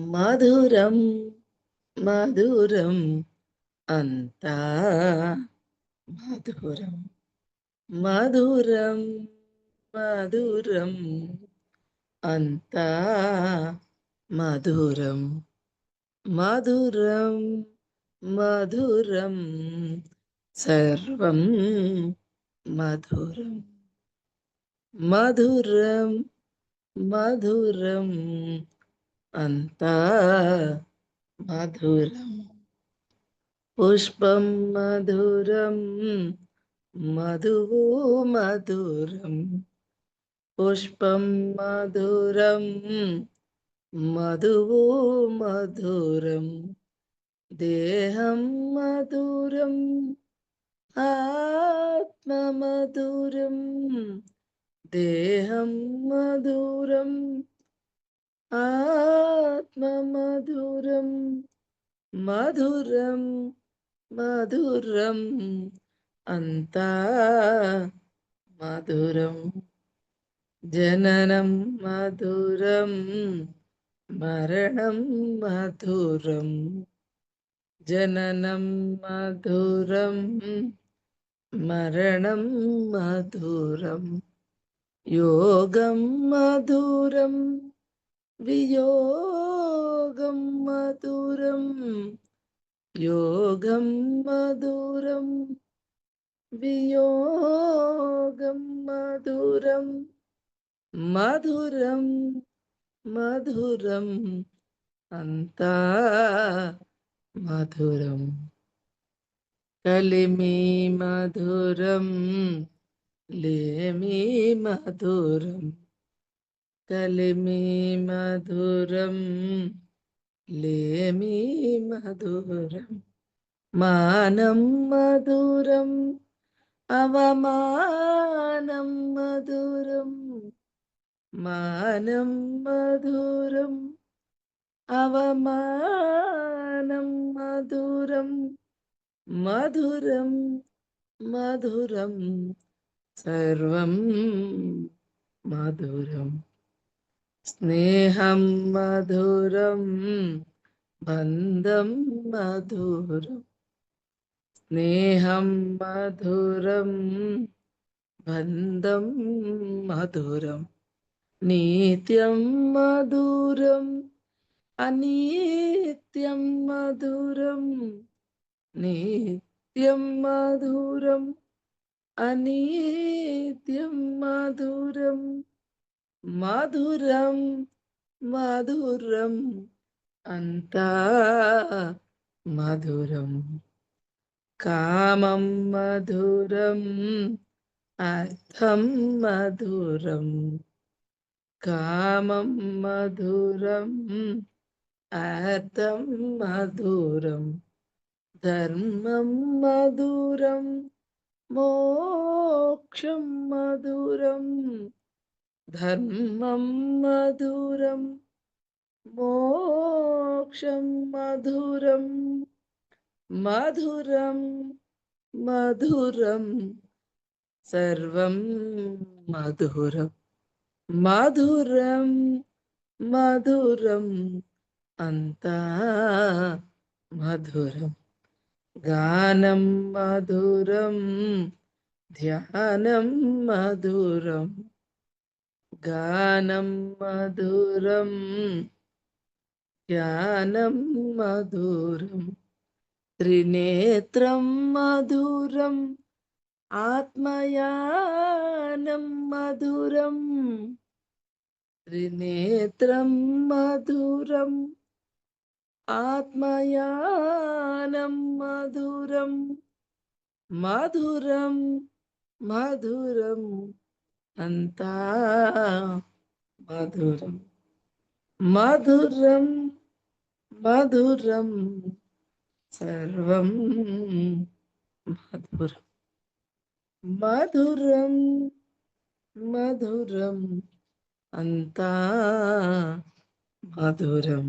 మధురం మధురం అంతా మధురం మధురం మధురం అంతా మధురం మధురం మధురం సర్వం మధురం మధురం మధురం అంతా మధురం పుష్పం మధురం మధువు మధురం పుష్పం మధురం మధువు మధురం దేహం మధురం ఆత్మ మధురం దేహం మధురం ఆత్మ మధురం మధురం మధురం అంతా మధురం జననం మధురం మరణం మధురం జననం మధురం మరణం మధురం యోగం మధురం వియోగం మధురం యోగం మధురం వియోగం మధురం మధురం మధురం అంతా మధురం కలిమి మధురం లేమి మధురం కలిమి మధురం లేమి మధురం మానం మధురం అవమానం మధురం మానం మధురం అవమానం మధురం మధురం మధురం సర్వం మధురం స్నేహం మధురం బంధం మధురం స్నేహం మధురం బంధం మధురం నిత్యం మధురం అనిత్యం మధురం నిత్యం మధురం అనిత్యం మధురం మధురం మధురం అంతా మధురం కామం మధురం అర్థం మధురం కామం మధురం అర్థం మధురం ధర్మం మధురం మోక్షం మధురం ధర్మం మధురం మోక్షం మధురం మధురం మధురం సర్వం మధురం మధురం మధురం అంతా మధురం గానం మధురం ధ్యానం మధురం గానం మధురం ధ్యానం మధురం త్రినేత్రం మధురం ఆత్మయానం మధురం త్రినేత్రం మధురం ఆత్మయానం మధురం మధురం మధురం అంతా మధురం మధురం మధురం సర్వం మధురం మధురం మధురం అంతా మధురం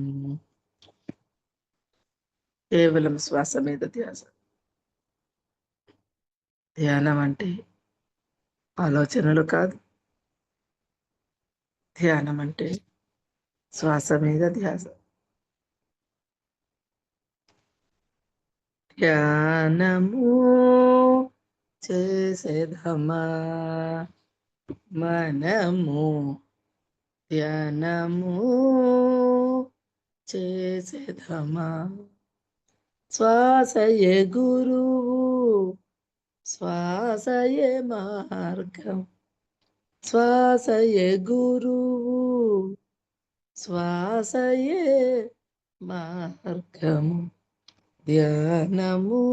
కేవలం శ్వాస మీద ధ్యాస ధ్యానం అంటే ఆలోచనలు కాదు ధ్యానం అంటే శ్వాస మీద ధ్యాస ధ్యానము చేసేదమా మనము ధ్యానము చేసేదమా శ్వాసయే గురువు శ్వాసయే మార్గం శ్వాసయే గురువు శ్వాసయే మార్గము ధ్యానము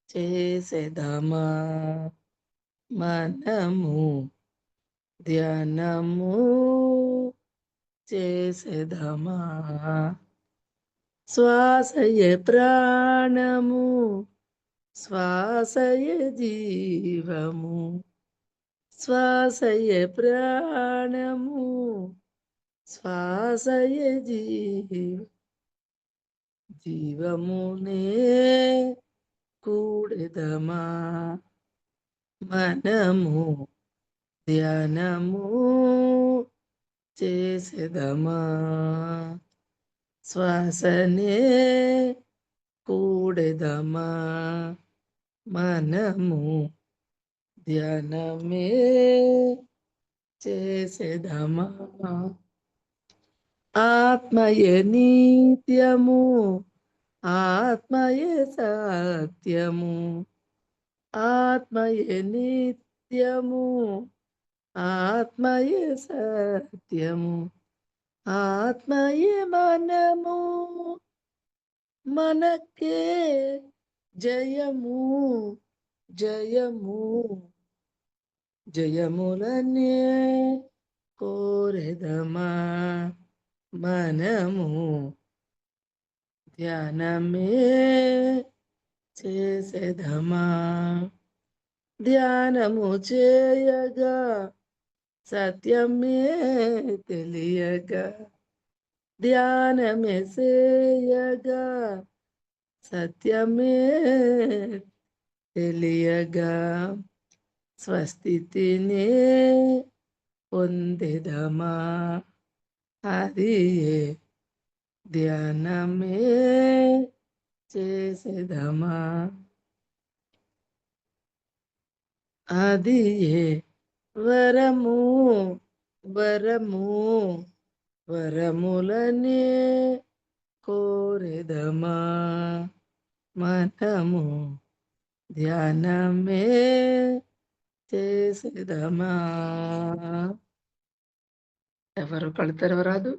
చేసేదమా మనము ధ్యానము చేసేదమా శ్వాసయే ప్రాణము శ్వాసయే జీవము శ్వాసయే ప్రాణము శ్వాసయే జీవమునే కూడెదమా మనము ధ్యానము చేసెదమా శ్వాసనే కూడెదమా మనము ధ్యానమే చేసెదమా ఆత్మయే నిత్యము ఆత్మయే సత్యము ఆత్మయే నిత్యము ఆత్మయే సత్యము ఆత్మయే మనము మనకే జయము జయము జయములనే కోరెదమా మనము ధ్యానమే చేసెదమా ధ్యానము చేయగా సత్యమే తెలియగా ధ్యానమే చేయగా సత్యమే తెలియగా స్వస్థితినే పొందెదమా అది ధ్యానమే చేసెదమా అది వరము వరము వరములనే కోరెదమా మనము ధ్యానమే చేసేదమా ఎవరు కళ్ళు తెరవరాదు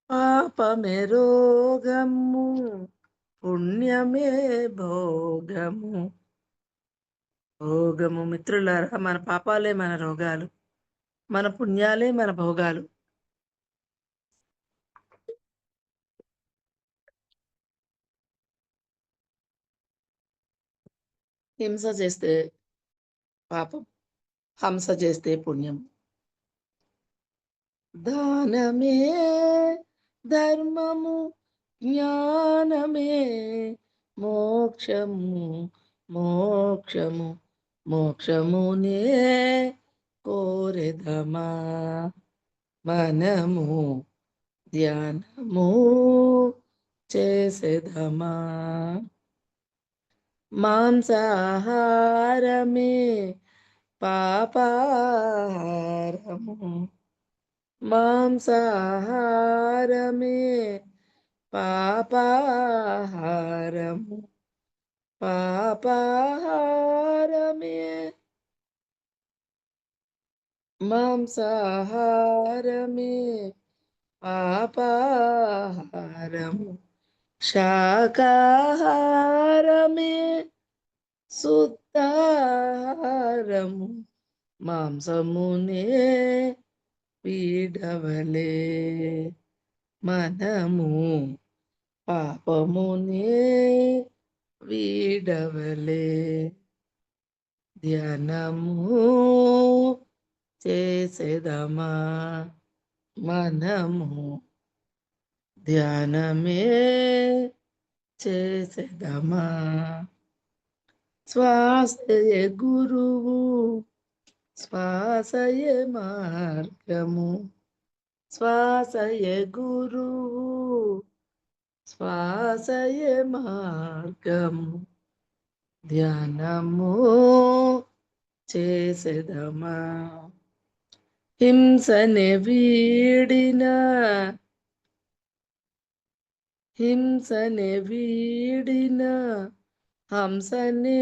పాపమే రోగము పుణ్యమే భోగము భోగము మిత్రులారా మన పాపాలే మన రోగాలు మన పుణ్యాలే మన భోగాలు హింస చేస్తే పాపం హంస చేస్తే పుణ్యం దానమే ధర్మము జ్ఞానమే మోక్షము మోక్షము మోక్షమునే కోరెదమా మనము ధ్యానము చేసేదమా మాంసాహారమే పాపాహారము మాంసాహారమే పాపాహారము పాపాహారమే మాంసాహారమే పాపాహారము శాకాహారమే శుద్ధాహారము మాంసమునే పీడవలే మనము పాపమునే వీడవలే ధ్యానము చేసేదమా మనము ధ్యానమే చేసేదమా శ్వాసయే గురువు శ్వాసయే మార్గము శ్వాసయే గురువు శ్వాసయే మార్గము ధ్యానము చేసేదమా హింసనే వీడిన హింసనే వీడిన హంసనే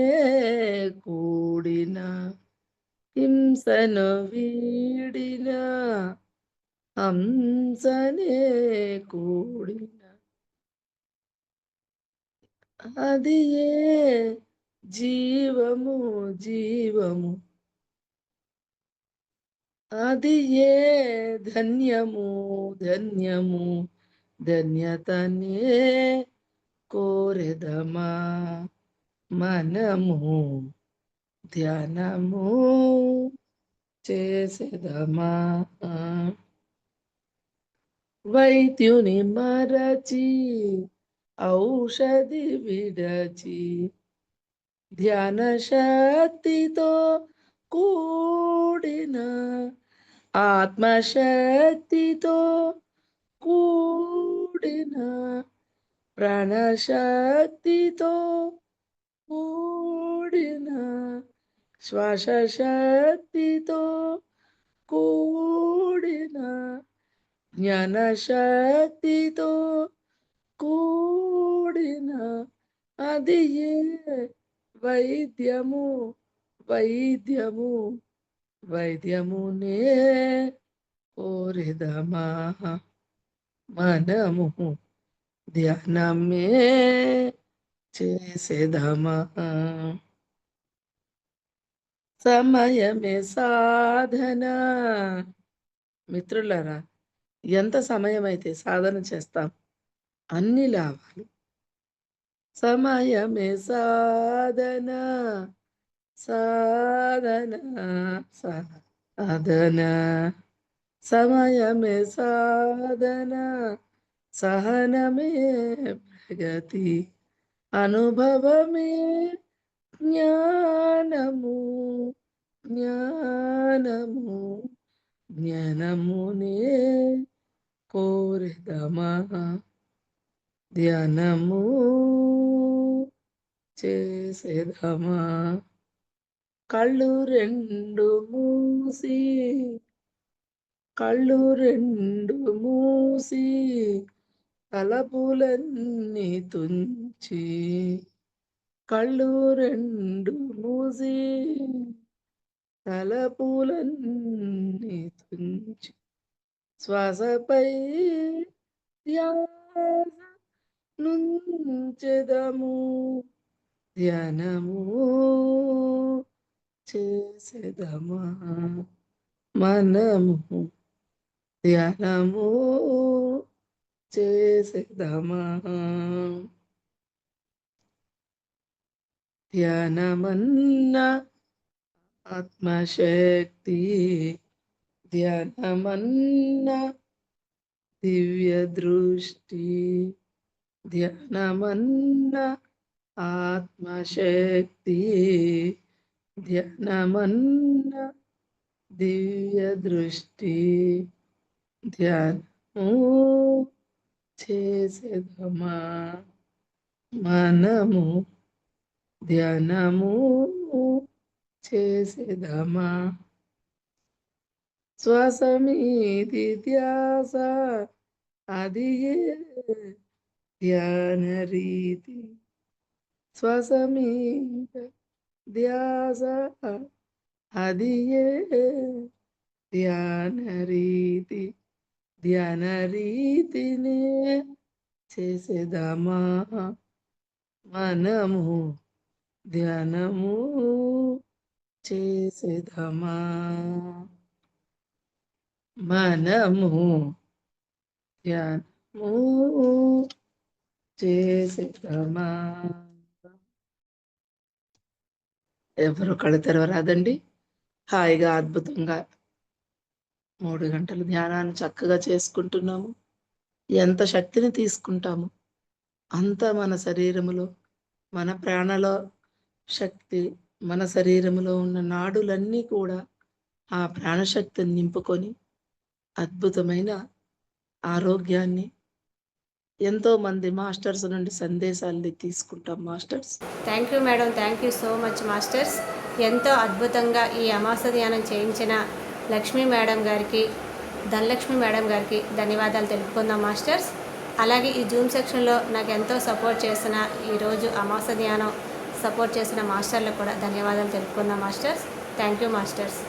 కూడిన హింసను వీడిన హంసనే కూడిన అది ఏ జీవము జీవము అది ఏ ధన్యము ధన్యము ధన్యతనే కోరెదమా మనము ధ్యానము చేసేదమా వైద్యుని మరచి ఔషధి విడచి ధ్యాన శక్తితో కూడిన ఆత్మశక్తితో కూడిన ప్రాణశక్తితో కూడిన శ్వాసశక్తితో కూడిన జ్ఞానశక్తితో కూడిన అది ఏ వైద్యము వైద్యము వైద్యమునే కోరిదమా మనము ధ్యానమే చేసేదమా సమయమే సాధన. మిత్రులారా, ఎంత సమయం అయితే సాధన చేస్తాం అన్ని లాభాలు. సమయమే సాధన సాధన సాధన సమయమే సాధన సహనమే ప్రగతి అనుభవమే జ్ఞానము జ్ఞానము జ్ఞానమునే కోరిదమా ధ్యానము చేసేదమా. కళ్ళు రెండు మూసి తలపులన్నీ తుంచి కళ్ళు రెండు మూసి తలపులన్నీ తుంచి శ్వాసపై ధ్యాస నుంచెదము ధ్యానము చేసేదమా మనము ధ్యానము చేసేదమా. ధ్యానమన్న ఆత్మశక్తి ధ్యానమన్న దివ్య దృష్టి ధ్యానమన్న ఆత్మశక్తి ధ్యానమన్న దివ్య దృష్టి ధ్యానము చేసేదమా మనము ధ్యానము చేసేదమా. శ్వాస మీది ధ్యాస అది ఏ ధ్యాన రీతి శ్వాస మీద ధ్యాస అది ఏ ధ్యాన రీతి ధ్యాన రీతినే చేసేదమా మనము ధ్యానము చేసేదమా మనము ధ్యానము చేసేదమా. ఎవరు కళ్ళు తెరవరాదండి. హాయిగా అద్భుతంగా 3 గంటలు ధ్యానాన్ని చక్కగా చేసుకుంటున్నాము. ఎంత శక్తిని తీసుకుంటాము అంత మన శరీరములో మన ప్రాణలో శక్తి మన శరీరంలో ఉన్న నాడులన్నీ కూడా ఆ ప్రాణశక్తిని నింపుకొని అద్భుతమైన ఆరోగ్యాన్ని ఎంతో మంది మాస్టర్స్ నుండి సందేశాలని తీసుకుంటాం. Masters thank you madam, thank you so much masters. ఎంతో అద్భుతంగా ఈ అమాస ధ్యానం చేయించిన లక్ష్మీ మేడం గారికి, ధనలక్ష్మి మేడం గారికి ధన్యవాదాలు తెలుపుకుందాం మాస్టర్స్. అలాగే ఈ జూమ్ సెక్షన్లో నాకు ఎంతో సపోర్ట్ చేసిన ఈరోజు అమాస ధ్యానం సపోర్ట్ చేసిన మాస్టర్లకు కూడా ధన్యవాదాలు తెలుపుకుందాం మాస్టర్స్. Thank you masters.